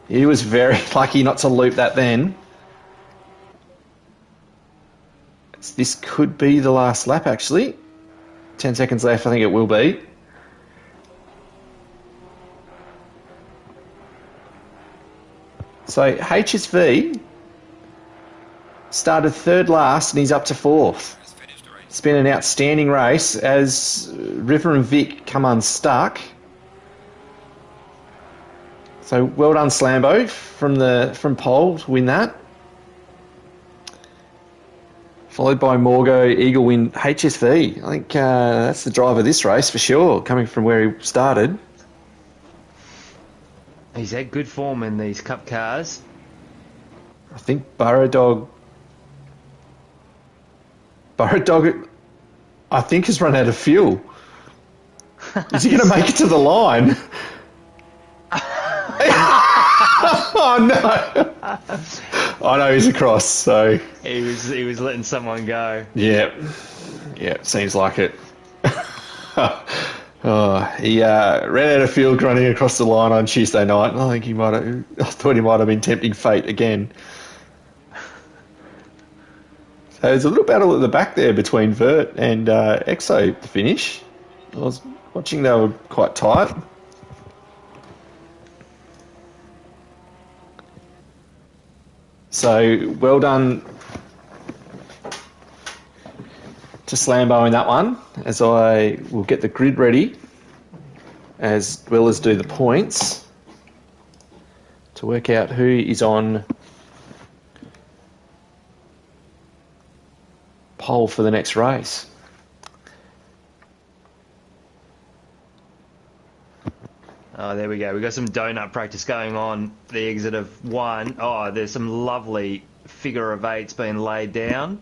He was very lucky not to loop that then. This could be the last lap, actually. 10 seconds left, I think it will be. So HSV started third last and he's up to fourth. It's been an outstanding race as River and Vic come unstuck. So well done, Slambo, from pole to win that. Followed by Morgo, Eagle win HSV. I think that's the driver of this race for sure, coming from where he started. He's had good form in these Cup cars. I think Burrow Dog, I think has run out of fuel. Is he going to make it to the line? Oh no! I know he's across, so he was letting someone go. Yeah, seems like it. He ran out of fuel running across the line on Tuesday night. And I thought he might have been tempting fate again. So there's a little battle at the back there between Vert and Exo at the finish. I was watching; they were quite tight. So well done to Slambo in that one, as I will get the grid ready, as well as do the points, to work out who is on pole for the next race. Oh, there we go. We've got some donut practice going on. The exit of 1. Oh, there's some lovely figure of 8s being laid down.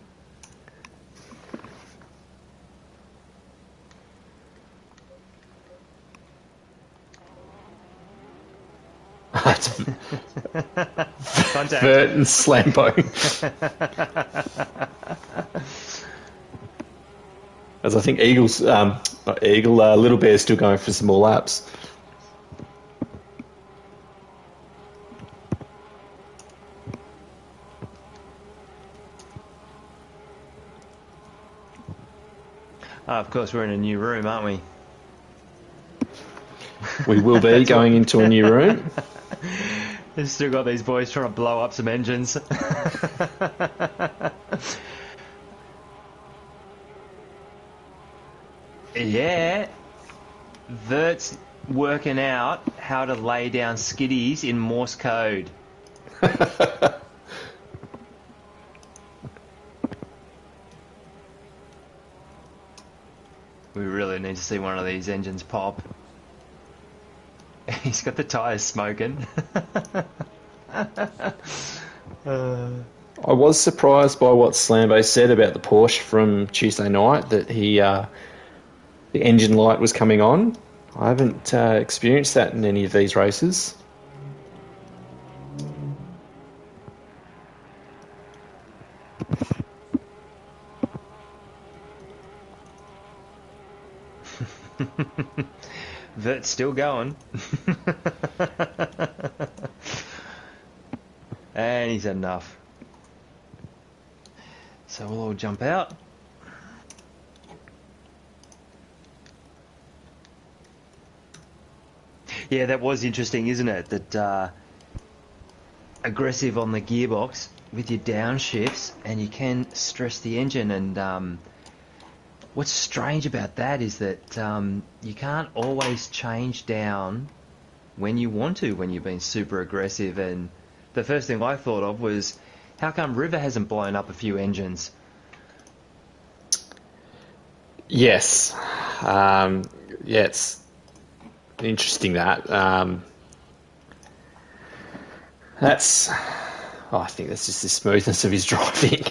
Contact. Vert and Slambo. As I think Little Bear's still going for some more laps. Of course, we're in a new room, aren't we? We will be going into a new room. They've still got these boys trying to blow up some engines. Yeah. Vert's working out how to lay down skiddies in Morse code. We really need to see one of these engines pop. He's got the tyres smoking. I was surprised by what Slambo said about the Porsche from Tuesday night, that the engine light was coming on. I haven't experienced that in any of these races. Vert's still going. And he's had enough. So we'll all jump out. Yeah, that was interesting, isn't it? That aggressive on the gearbox with your downshifts, and you can stress the engine. And what's strange about that is that you can't always change down when you want to when you've been super aggressive. And the first thing I thought of was, how come River hasn't blown up a few engines? Yes. Yeah, it's interesting that. That's. Oh, I think that's just the smoothness of his driving.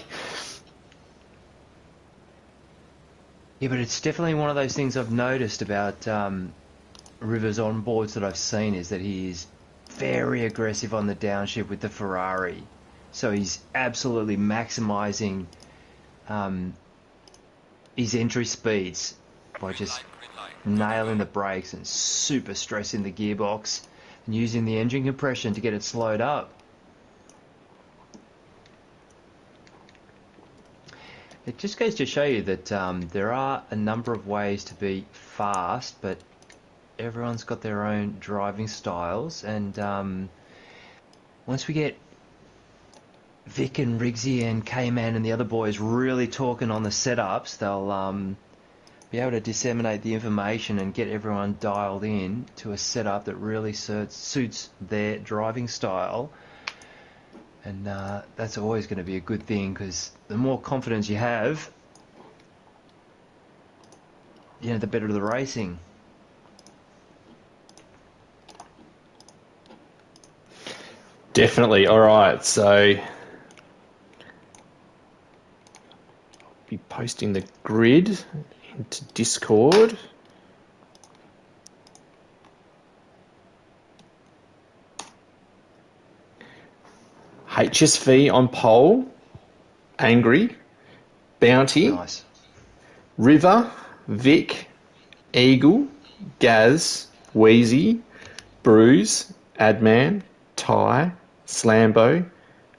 Yeah, but it's definitely one of those things I've noticed about River's onboards that I've seen, is that he is very aggressive on the downshift with the Ferrari. So he's absolutely maximising his entry speeds by just nailing the brakes and super stressing the gearbox and using the engine compression to get it slowed up. It just goes to show you that there are a number of ways to be fast, but everyone's got their own driving styles. And once we get Vic and Riggsy and K-Man and the other boys really talking on the setups, they'll be able to disseminate the information and get everyone dialed in to a setup that really suits their driving style. And that's always going to be a good thing, because the more confidence you have, the better the racing. Definitely. All right, so be posting the grid into Discord. HSV on pole, Angry, Bounty, Nice. River, Vic, Eagle, Gaz, Wheezy, Bruise, Adman, Ty, Slambo,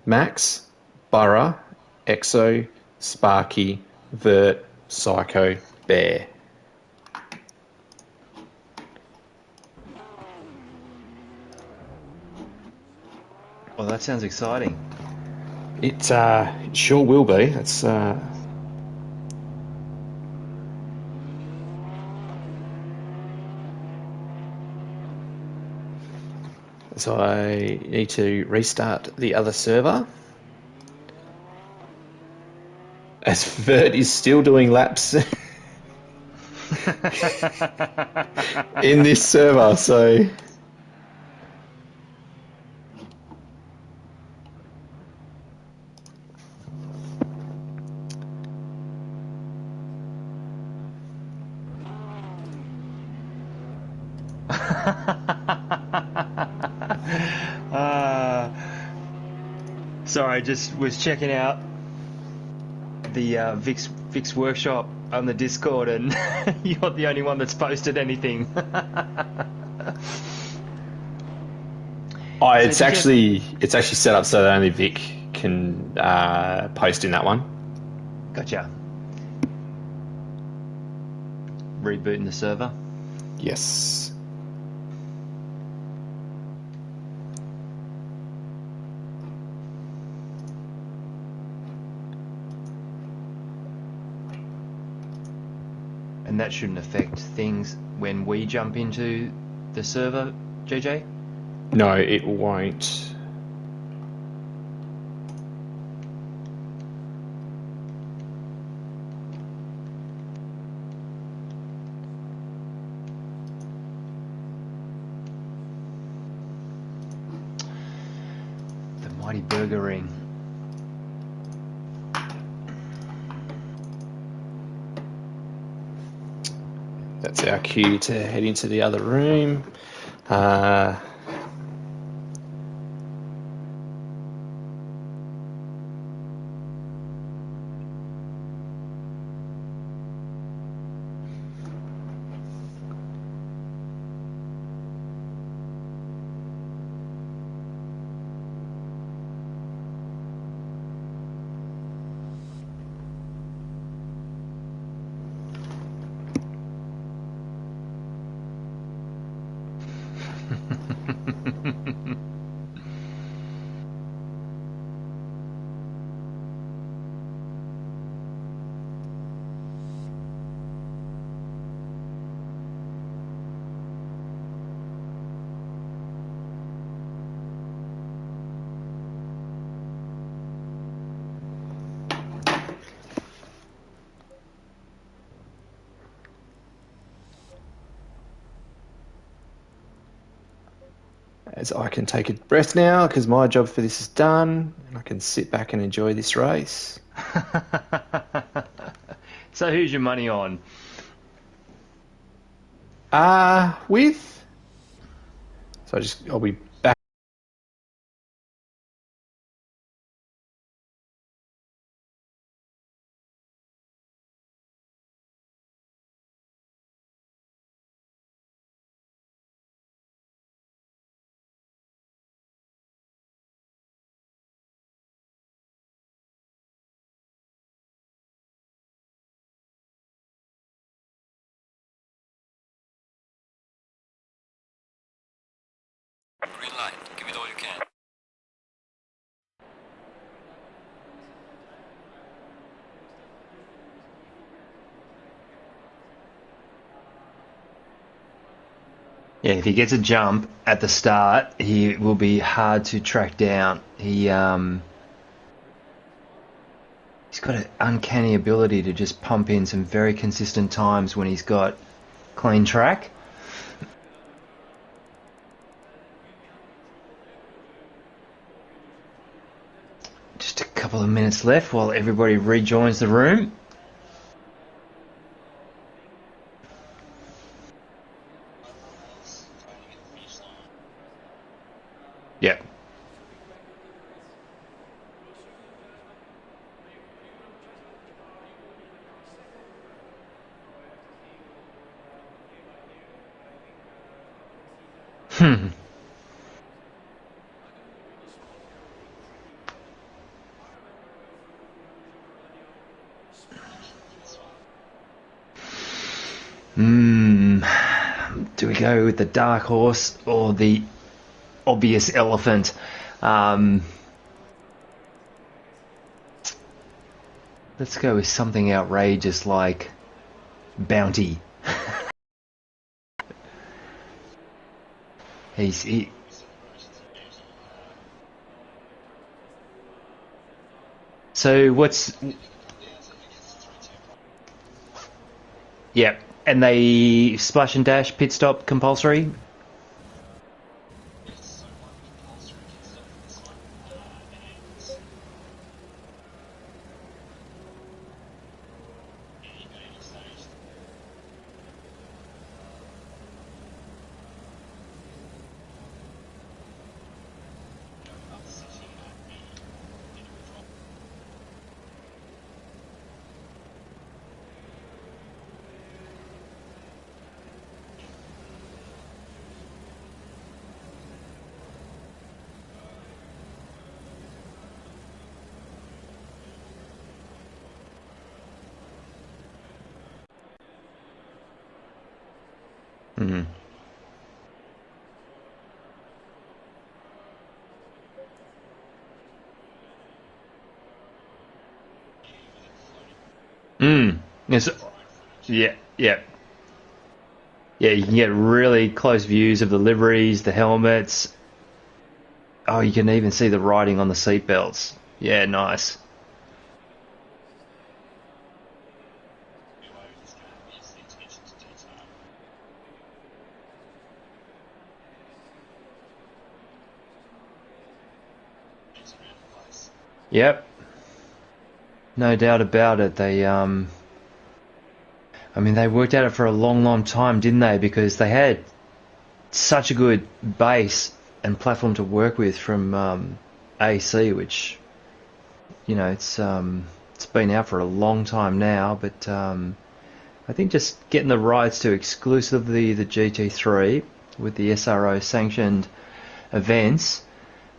Max, Burra, Exo, Sparky, Vert, Psycho, Bear. Well, that sounds exciting. It sure will be. It's so I need to restart the other server. As Vert is still doing laps in this server, so Sorry, I just was checking out the Vic's workshop on the Discord, and you're the only one that's posted anything. it's actually set up so that only Vic can post in that one. Gotcha. Rebooting the server. Yes. And that shouldn't affect things when we jump into the server, JJ? No, it won't. The mighty burger ring. That's our cue to head into the other room. as I can take a breath now because my job for this is done and I can sit back and enjoy this race. So who's your money on? I'll be back. Green light. Give it all you can. Yeah, if he gets a jump at the start, he will be hard to track down. He's got an uncanny ability to just pump in some very consistent times when he's got clean track. Just a couple of minutes left while everybody rejoins the room. Yep. Do we go with the dark horse or the obvious elephant? Let's go with something outrageous like Bounty. He. So what's? Yeah, and they splash and dash pit stop compulsory. Mm-hmm. Yes. Yeah. Yeah. Yeah. You can get really close views of the liveries, the helmets. Oh, you can even see the writing on the seatbelts. Yeah, nice. Yep. No doubt about it. They worked at it for a long, long time, didn't they? Because they had such a good base and platform to work with from AC, which it's been out for a long time now. But I think just getting the rights to exclusively the GT3 with the SRO sanctioned events.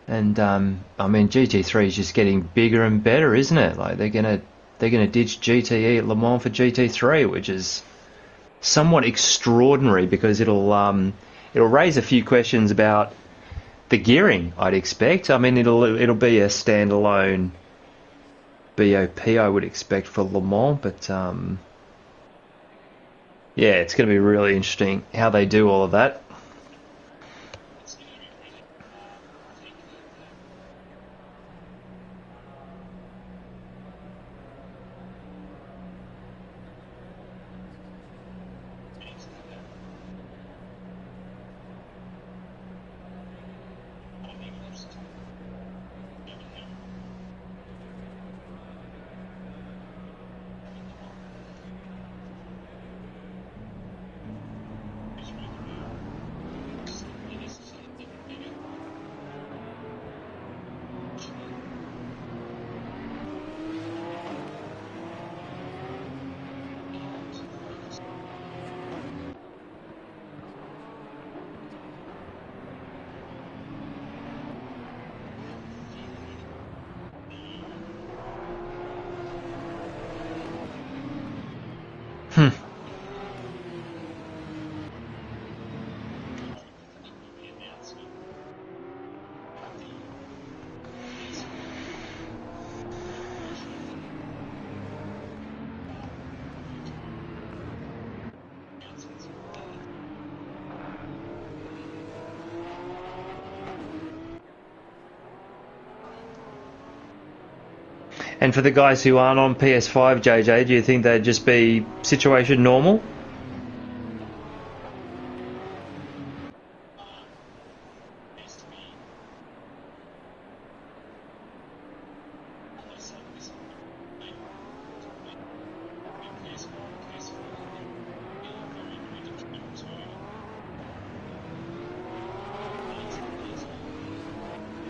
And GT3 is just getting bigger and better, isn't it? Like they're gonna ditch GTE at Le Mans for GT3, which is somewhat extraordinary because it'll raise a few questions about the gearing. I'd expect. I mean, it'll be a standalone BOP, I would expect, for Le Mans, but yeah, it's going to be really interesting how they do all of that. And for the guys who aren't on PS5, JJ, do you think they'd just be situation normal?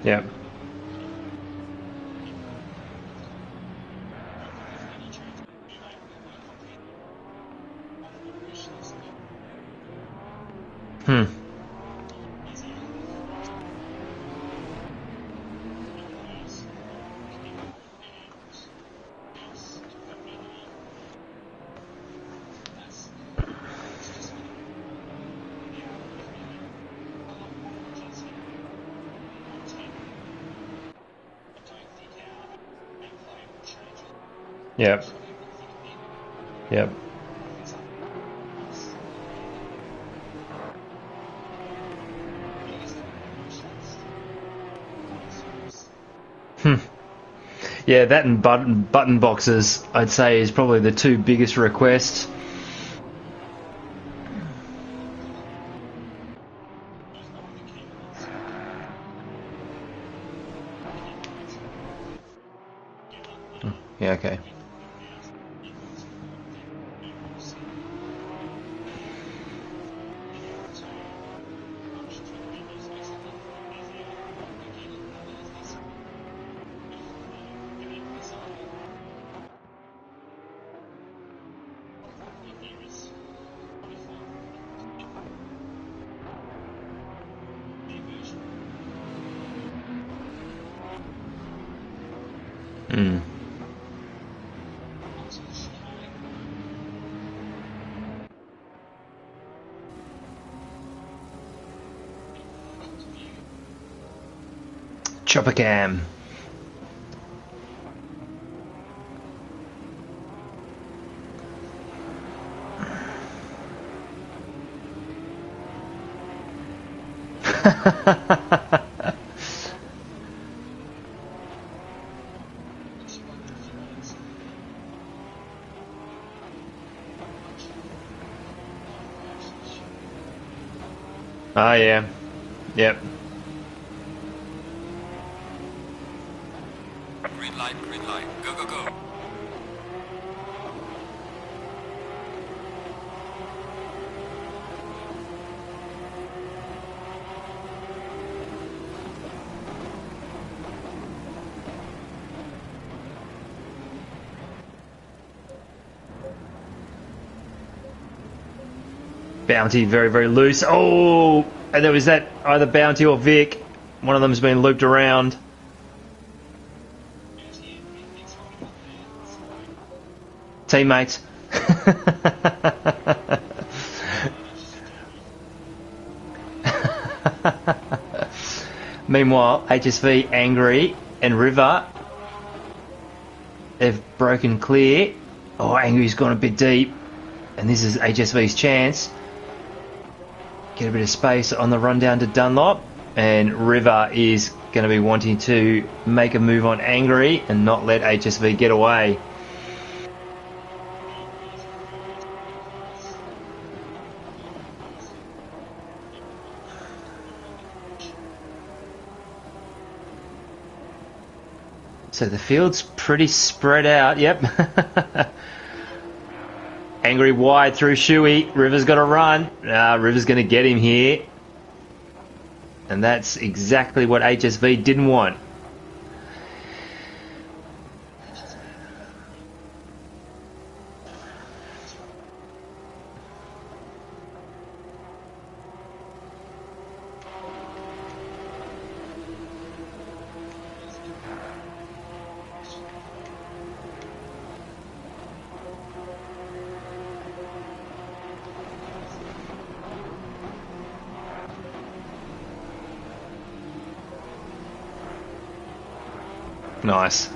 Yeah. Yep. Yep. Yeah, that and button boxes, I'd say, is probably the two biggest requests. Yeah, okay. Chopper cam. Ah, yeah. Yep. Green light, go, go, go. Bounty very, very loose. Oh, and there was that either Bounty or Vic. One of them's been looped around. Teammates. Meanwhile, HSV angry and River, they've broken clear. Oh, Angry's gone a bit deep, and this is HSV's chance. Get a bit of space on the run down to Dunlop, and River is going to be wanting to make a move on Angry and not let HSV get away. So the field's pretty spread out. Yep. Angry wide through Shuey. River's got to run. River's going to get him here. And that's exactly what HSV didn't want. Nice.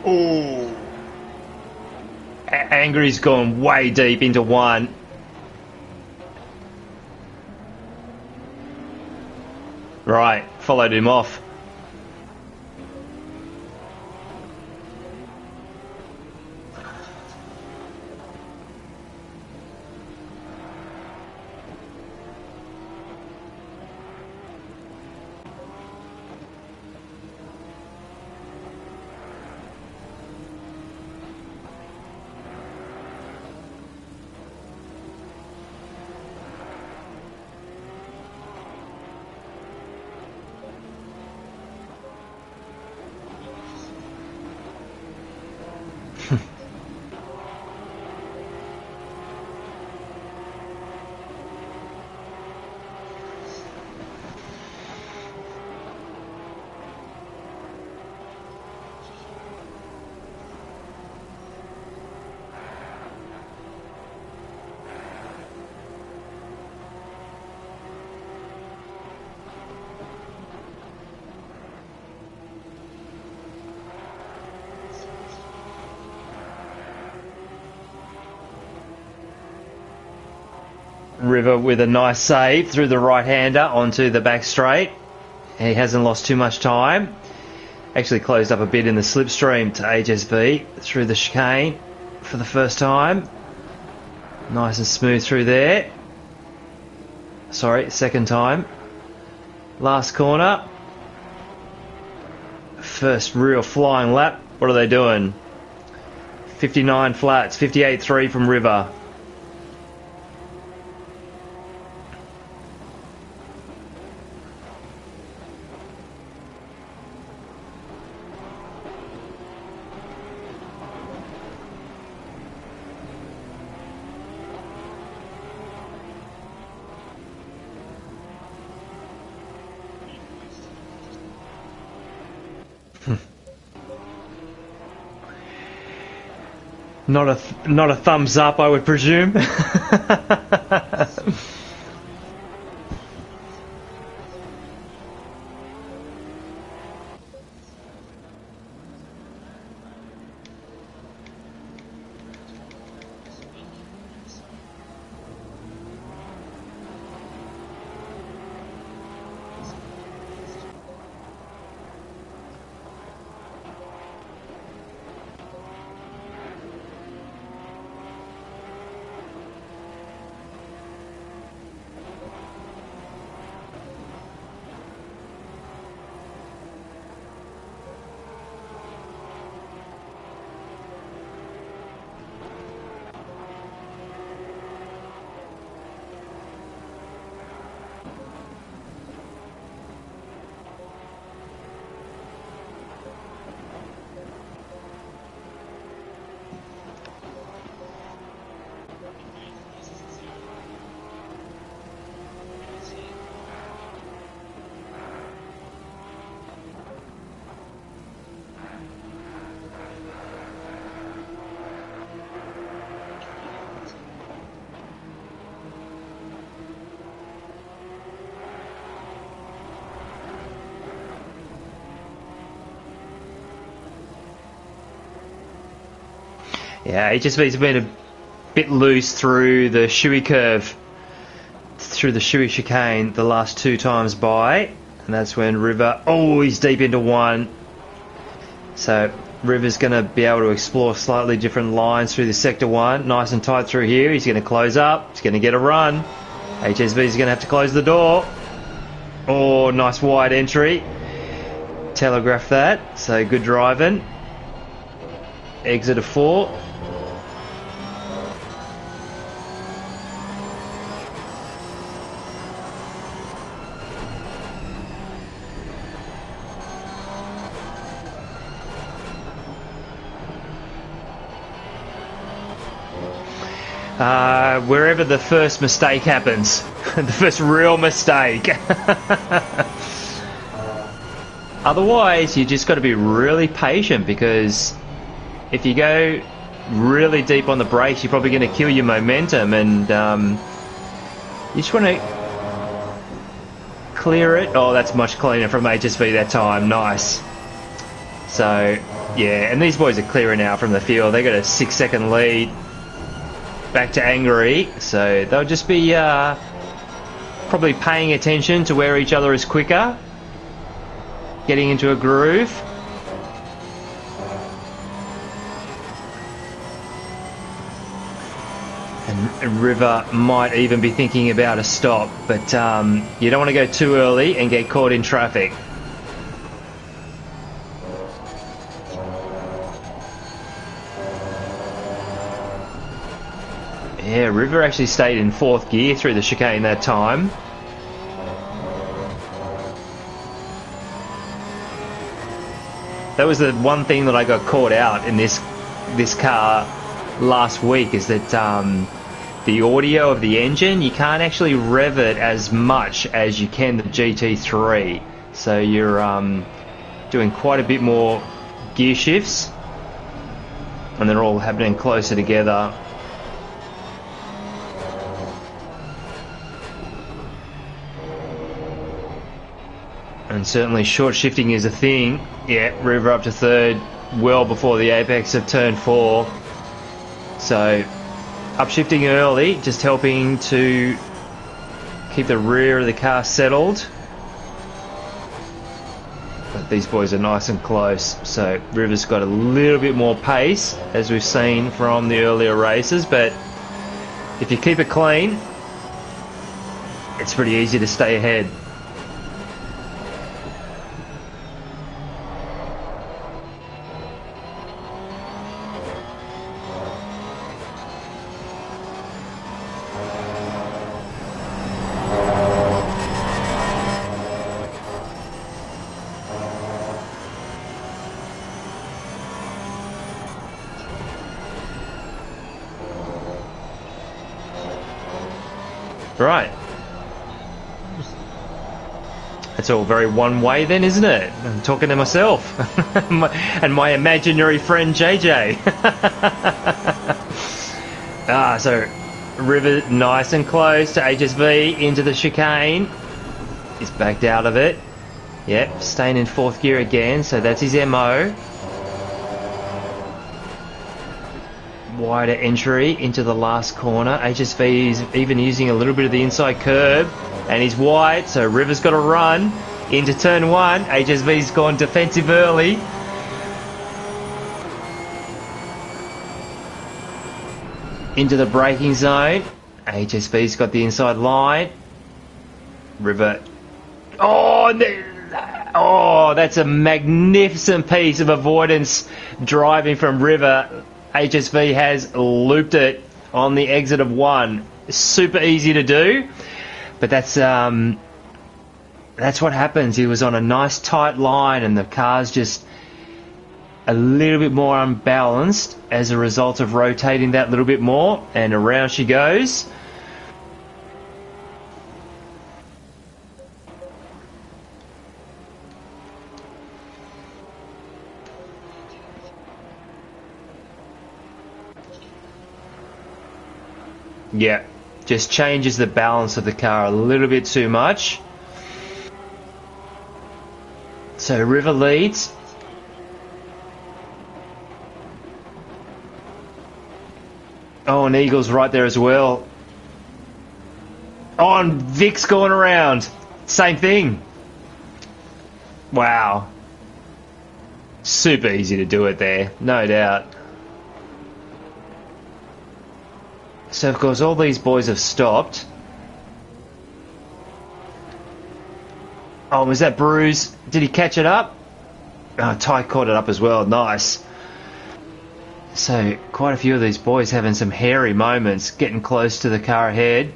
Ooh. Angry's gone way deep into one. Right, followed him off. River with a nice save through the right-hander onto the back straight. He hasn't lost too much time. Actually closed up a bit in the slipstream to HSB through the chicane for the first time. Nice and smooth through there. Sorry, second time. Last corner. First real flying lap. What are they doing? 59 flats, 58.3 from River. Not a thumbs up, I would presume. Yeah, HSB's been a bit loose through the shoey curve, through the shoey chicane the last two times by, and that's when River, oh, he's deep into one. So River's going to be able to explore slightly different lines through the sector one, nice and tight through here. He's going to close up, he's going to get a run. HSB's going to have to close the door. Oh, nice wide entry. Telegraph that, so good driving. Exit of 4. Wherever the first mistake happens, the first real mistake. Otherwise, you just got to be really patient, because if you go really deep on the brakes, you're probably going to kill your momentum, and you just want to clear it. Oh, that's much cleaner from HSV that time. Nice. So, yeah, and these boys are clearing out from the field. They got a 6-second lead back to Angry, so they'll just be probably paying attention to where each other is quicker, getting into a groove. And River might even be thinking about a stop, but you don't want to go too early and get caught in traffic. Yeah, River actually stayed in 4th gear through the chicane that time. That was the one thing that I got caught out in this car last week, is that the audio of the engine, you can't actually rev it as much as you can the GT3. So you're doing quite a bit more gear shifts, and they're all happening closer together. And certainly short shifting is a thing. Yeah, River up to 3rd well before the apex of turn 4. So upshifting early, just helping to keep the rear of the car settled. But these boys are nice and close, so River's got a little bit more pace, as we've seen from the earlier races, but if you keep it clean, it's pretty easy to stay ahead. Right. It's all very one way then, isn't it? I'm talking to myself and my imaginary friend JJ. So River nice and close to HSV into the chicane. He's backed out of it. Yep, staying in 4th gear again, so that's his MO. Wider entry into the last corner. HSV is even using a little bit of the inside curb, and he's wide, so River's got to run into turn 1. HSV's gone defensive early. Into the braking zone. HSV's got the inside line. River. Oh, that's a magnificent piece of avoidance driving from River. HSV has looped it on the exit of 1. Super easy to do, but that's what happens. He was on a nice tight line, and the car's just a little bit more unbalanced as a result of rotating that little bit more, and around she goes. Yeah, just changes the balance of the car a little bit too much. So River leads. Oh, and Eagle's right there as well. Oh, and Vic's going around. Same thing. Wow. Super easy to do it there, no doubt. So, of course, all these boys have stopped. Oh, was that Bruce? Did he catch it up? Oh, Ty caught it up as well. Nice. So, quite a few of these boys having some hairy moments, getting close to the car ahead.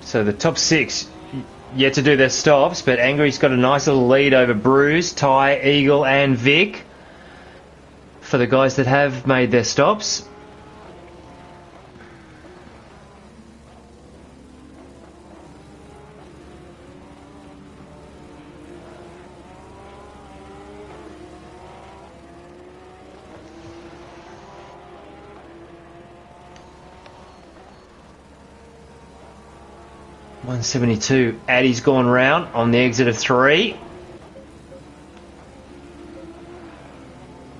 So the top 6, yet to do their stops, but Angry's got a nice little lead over Bruce, Ty, Eagle and Vic for the guys that have made their stops. .172. Addy's gone round on the exit of 3.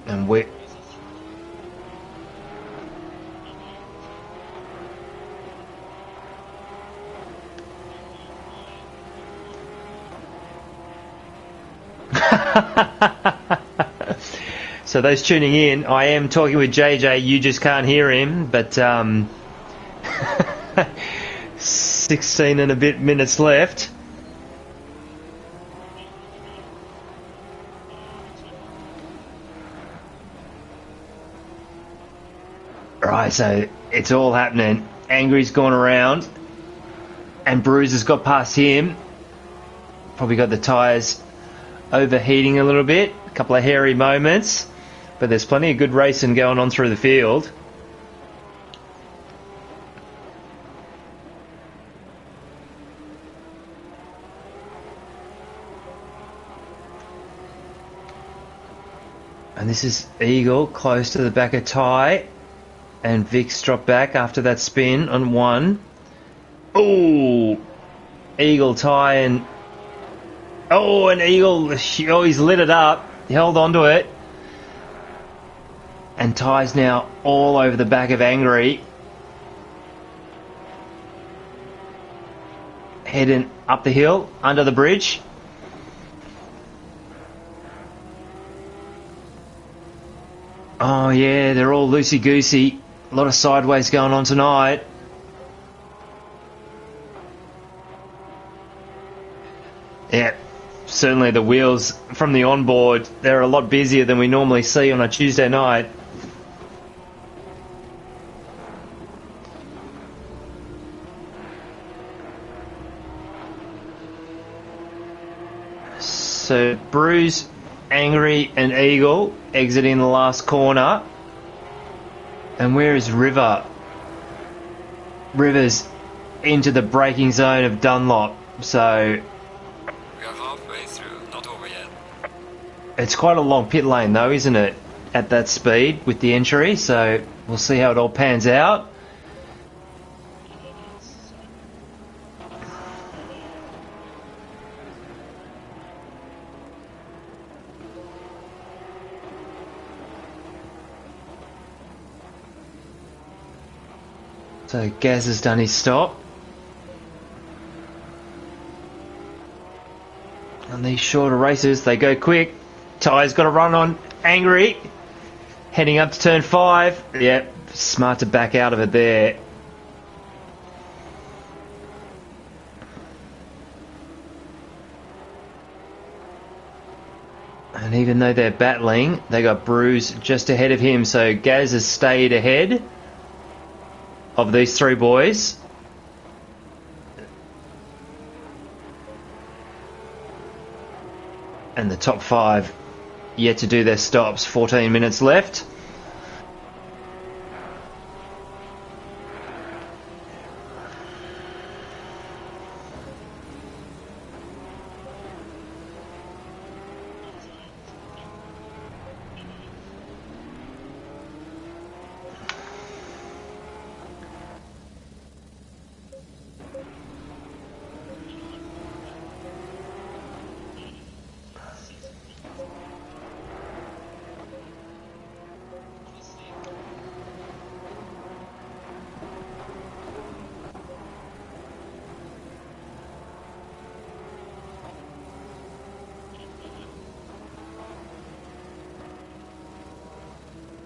And we're... So those tuning in, I am talking with JJ, you just can't hear him, but 16 and a bit minutes left. Right, so it's all happening. Angry's gone around and Bruce has got past him. Probably got the tyres overheating a little bit. A couple of hairy moments, but there's plenty of good racing going on through the field. And this is Eagle close to the back of Ty. And Vic's dropped back after that spin on 1. Oh, Eagle, Ty, and... Oh, and Eagle, oh, he's lit it up. He held on to it. And Ty's now all over the back of Angry. Heading up the hill, under the bridge. Oh yeah, they're all loosey-goosey. A lot of sideways going on tonight. Yeah, certainly the wheels from the onboard, they're a lot busier than we normally see on a Tuesday night. So Bruce, Angry and Eagle exiting the last corner. And where is River? River's into the braking zone of Dunlop. So We are halfway through, not over yet. it's quite a long pit lane though, isn't it? At that speed with the entry. So we'll see how it all pans out. So Gaz has done his stop. And these shorter races, they go quick. Ty's got to run on Angry. Heading up to turn 5. Yep, smart to back out of it there. And even though they're battling, they got Bruce just ahead of him. So Gaz has stayed ahead of these 3 boys. And the top 5 yet to do their stops. 14 minutes left.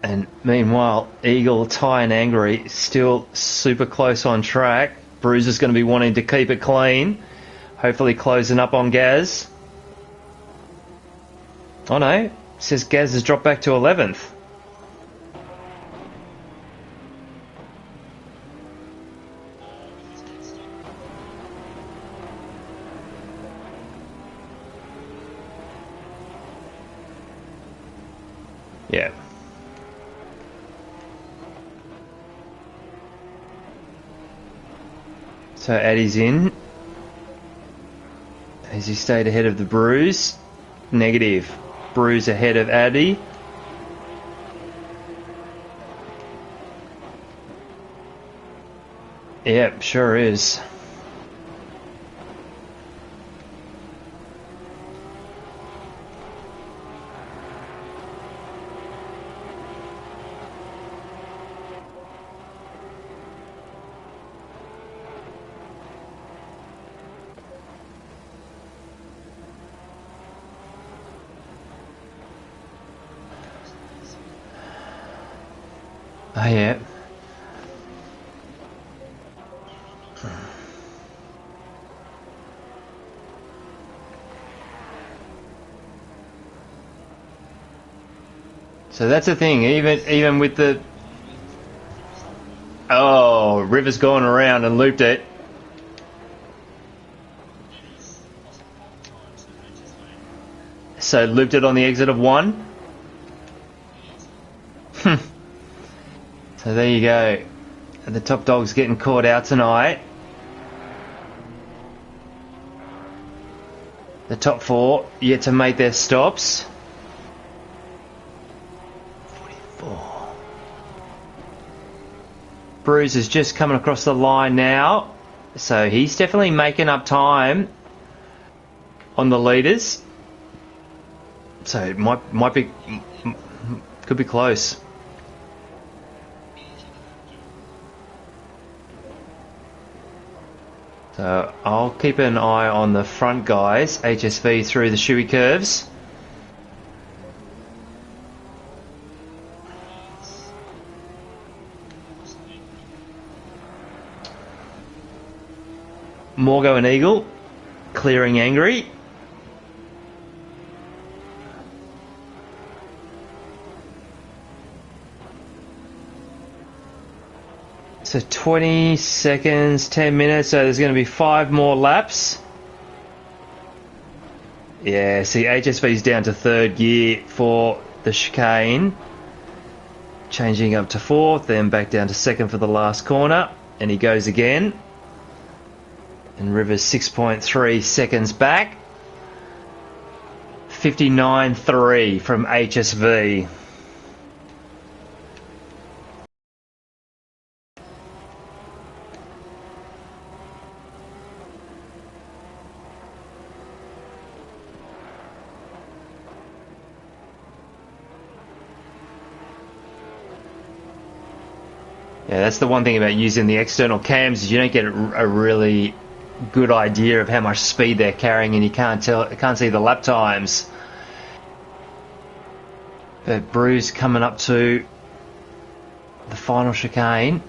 And meanwhile, Eagle, Ty and Angry still super close on track. Bruce is going to be wanting to keep it clean. Hopefully closing up on Gaz. Oh no, it says Gaz has dropped back to 11th. Yeah. So Addy's in. Has he stayed ahead of the Bruise? Negative. Bruise ahead of Addy. Yep, sure is. Oh, yeah. So that's the thing, even with the... Oh, River's gone around and looped it. So looped it on the exit of 1. So there you go. And the top dog's getting caught out tonight. The top 4 yet to make their stops. 44. Bruce is just coming across the line now. So he's definitely making up time on the leaders. So it might be, could be close. So I'll keep an eye on the front guys, HSV through the shoey curves. Morgo and Eagle clearing Angry. So 20 seconds, 10 minutes, so there's going to be 5 more laps. Yeah, see, HSV's down to 3rd gear for the chicane. Changing up to 4th, then back down to 2nd for the last corner. And he goes again. And River's 6.3 seconds back. 59.3 from HSV. Yeah, that's the one thing about using the external cams is you don't get a really good idea of how much speed they're carrying, and you can't see the lap times. But Bruce coming up to the final chicane.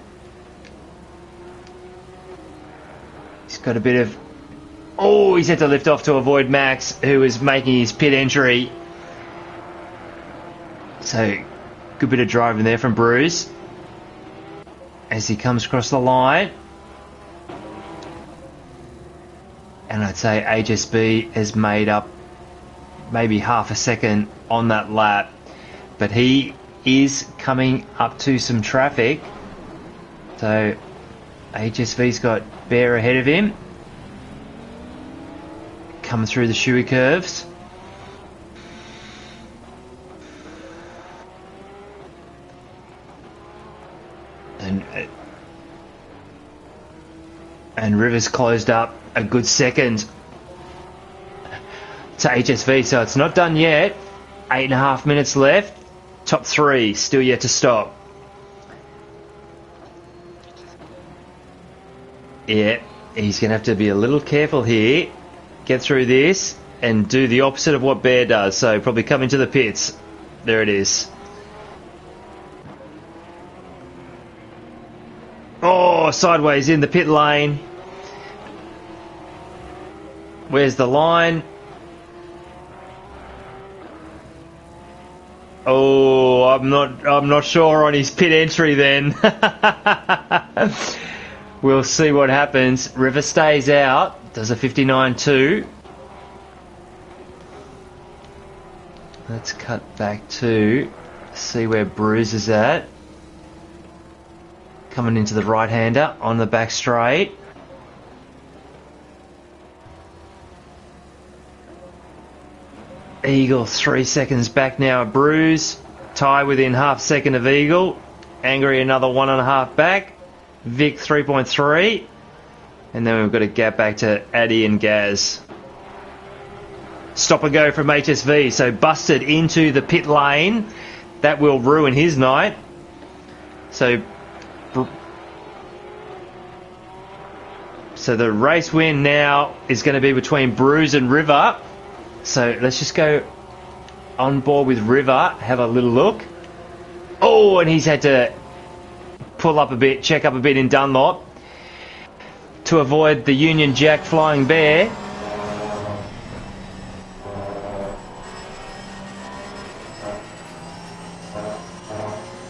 He's got a bit of... Oh, he's had to lift off to avoid Max, who is making his pit entry. So, good bit of driving there from Bruce as he comes across the line. And I'd say HSB has made up maybe half a second on that lap, but he is coming up to some traffic. So HSV's got Bear ahead of him, coming through the shoey curves. And Rivers closed up a good second to HSV, so it's not done yet. 8.5 minutes left. Top 3 still yet to stop. Yeah, he's going to have to be a little careful here. Get through this and do the opposite of what Bear does. So probably come into the pits. There it is. Oh, sideways in the pit lane. Where's the line? Oh, I'm not sure on his pit entry then. We'll see what happens. River stays out. Does a 59.2. Let's cut back to see where Bruce is at. Coming into the right-hander on the back straight. Eagle 3 seconds back now at Bruce. Ty within half second of Eagle. Angry another 1.5 back. Vic 3.3. And then we've got a gap back to Addy and Gaz. Stop and go from HSV. So busted into the pit lane. That will ruin his night. So the race win now is going to be between Bruce and River. So let's just go on board with River, have a little look. Oh, and he's had to pull up a bit, check up a bit in Dunlop to avoid the Union Jack Flying Bear.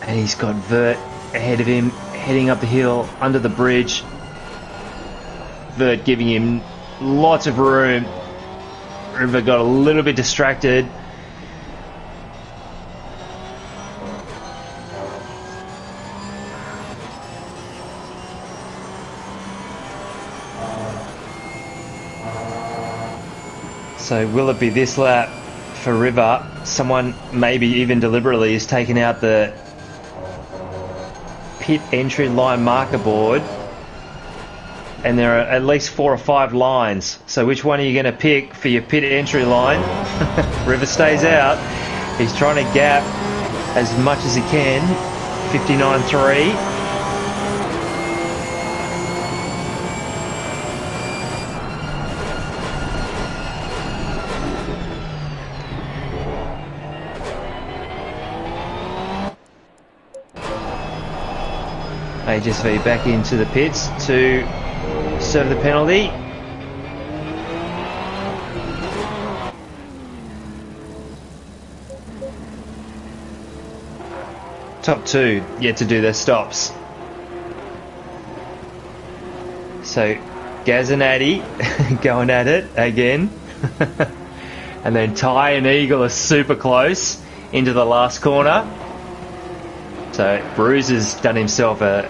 And he's got Vert ahead of him, heading up the hill, under the bridge. Vert giving him lots of room. River got a little bit distracted. So will it be this lap for River? Someone maybe even deliberately has taken out the pit entry line marker board. And there are at least 4 or 5 lines. So which one are you going to pick for your pit entry line? River stays out. He's trying to gap as much as he can. 59.3. HSV back into the pits to serve the penalty. Top 2 yet to do their stops. So Gaz and Addy going at it again. And then Ty and Eagle are super close into the last corner. So Bruce has done himself a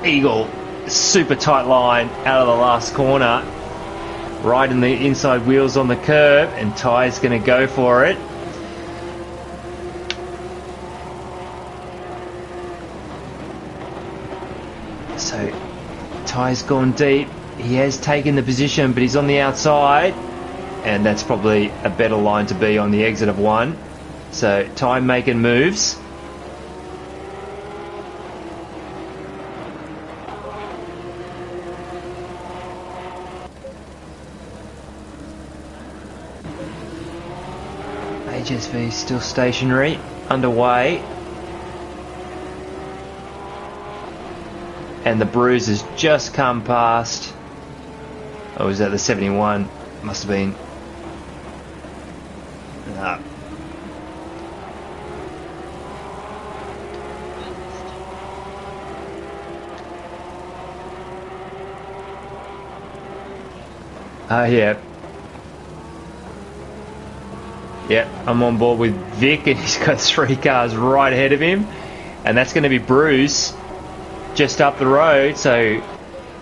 Eagle, super tight line out of the last corner, right in the inside wheels on the curb, and Ty's going to go for it. So Ty's gone deep. He has taken the position, but he's on the outside, and that's probably a better line to be on the exit of 1. So Ty making moves. HSV still stationary, underway. And the Bruise has just come past. Oh, was that the 71? Must have been. No. Yeah. Yeah, I'm on board with Vic, and he's got 3 cars right ahead of him. And that's going to be Bruce just up the road. So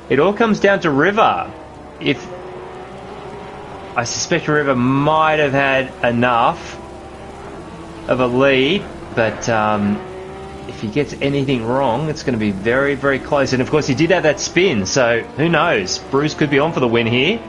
it all comes down to River. If I suspect River might have had enough of a lead, but if he gets anything wrong, it's going to be very, very close. And of course, he did have that spin, so who knows? Bruce could be on for the win here.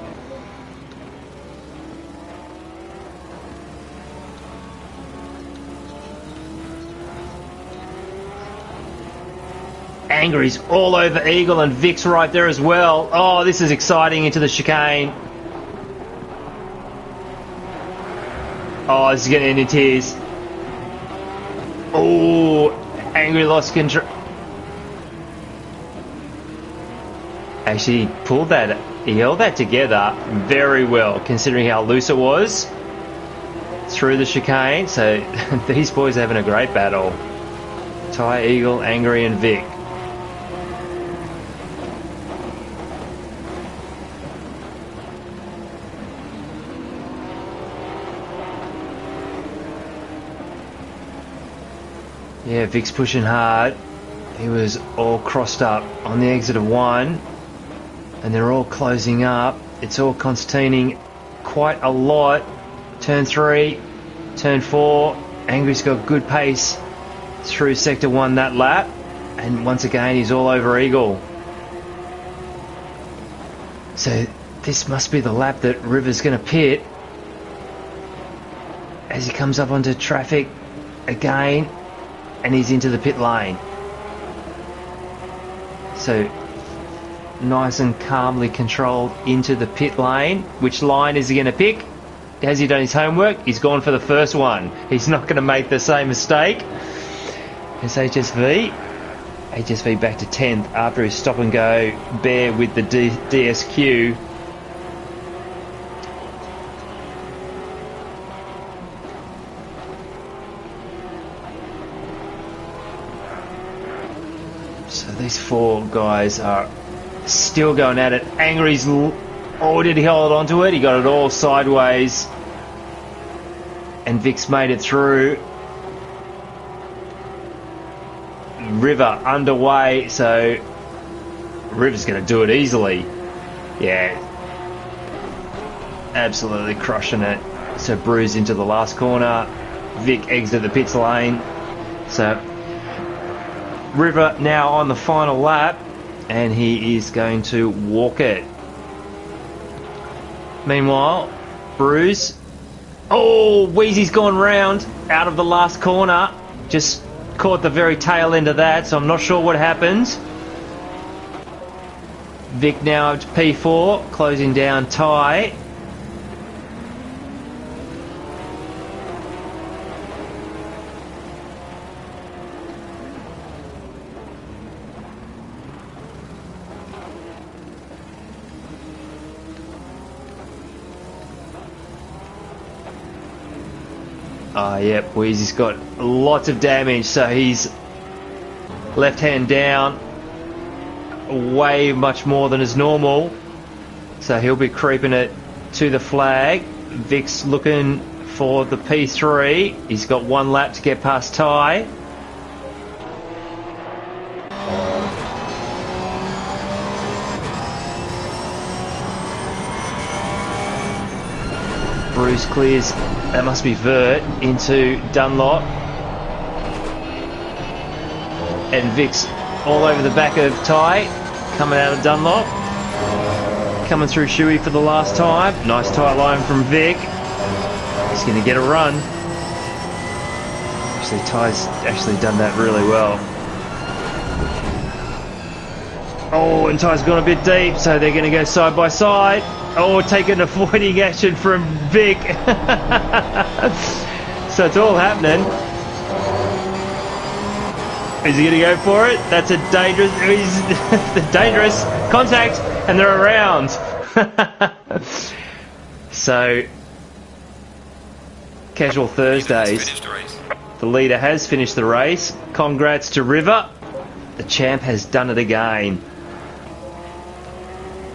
Angry's all over Eagle, and Vic's right there as well. Oh, this is exciting into the chicane. Oh, this is going to end in tears. Oh, Angry lost control. Actually, he pulled that. He held that together very well, considering how loose it was through the chicane. So these boys are having a great battle. Ty, Eagle, Angry, and Vic. Yeah, Vic's pushing hard. He was all crossed up on the exit of 1, and they're all closing up. It's all concertining quite a lot. Turn 3, turn 4. Angry's got good pace through sector 1 that lap, and once again he's all over Eagle. So this must be the lap that River's going to pit as he comes up onto traffic again, and he's into the pit lane. So nice and calmly controlled into the pit lane. Which line is he going to pick? Has he done his homework? He's gone for the first one. He's not going to make the same mistake as HSV. HSV back to 10th after his stop and go bear with the DSQ. So these 4 guys are still going at it. Angry's, oh, did he hold on to it? He got it all sideways. And Vic's made it through. River underway, so River's going to do it easily. Yeah, absolutely crushing it. So Bruce into the last corner. Vic exited the pits lane. So River now on the final lap, and he is going to walk it. Meanwhile, Bruce, oh, Wheezy's gone round out of the last corner. Just caught the very tail end of that, so I'm not sure what happened. Vic now to P4, closing down Ty. Yep, Wheezy's got lots of damage, so he's left hand down way much more than is normal. So he'll be creeping it to the flag. Vic's looking for the P3. He's got 1 lap to get past Ty. Bruce clears, that must be Vert, into Dunlop. And Vic's all over the back of Ty, coming out of Dunlop. Coming through Shuey for the last time. Nice tight line from Vic. He's going to get a run. Actually, Ty's actually done that really well. Oh, and Ty's gone a bit deep, so they're going to go side by side. Oh, taking avoiding action from Vic. So it's all happening. Is he going to go for it? That's a dangerous... dangerous contact, and they're around. So, casual Thursdays. The leader has finished the race. Congrats to River. The champ has done it again.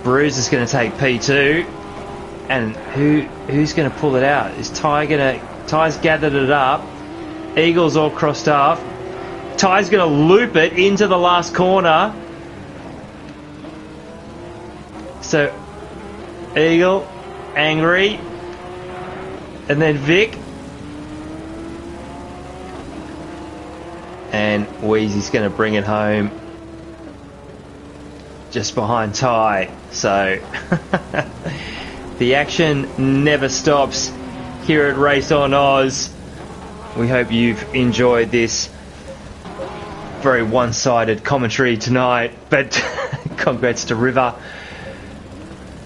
Bruce is going to take P2, and who's going to pull it out? Is Ty going to? Ty's gathered it up. Eagle's all crossed up. Ty's going to loop it into the last corner. So Eagle, Angry, and then Vic, and Wheezy's going to bring it home just behind Ty. So the action never stops here at Race on Oz. We hope you've enjoyed this very one-sided commentary tonight, but congrats to River,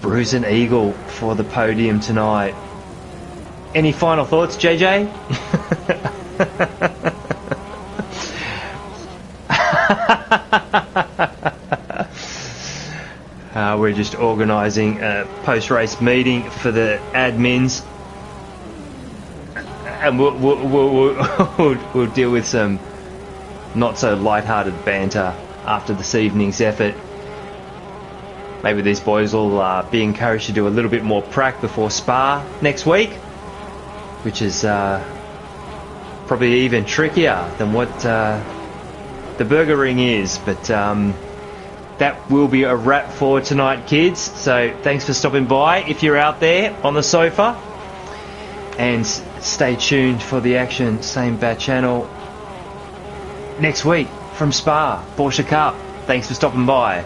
Bruce and Eagle for the podium tonight. Any final thoughts, JJ? We're just organising a post-race meeting for the admins, and we'll deal with some not so light-hearted banter after this evening's effort. Maybe these boys will be encouraged to do a little bit more prac before Spa next week, which is probably even trickier than what the burger ring is. But that will be a wrap for tonight, kids. So thanks for stopping by if you're out there on the sofa. And stay tuned for the action, same bat channel, next week from Spa, Porsche Cup. Thanks for stopping by.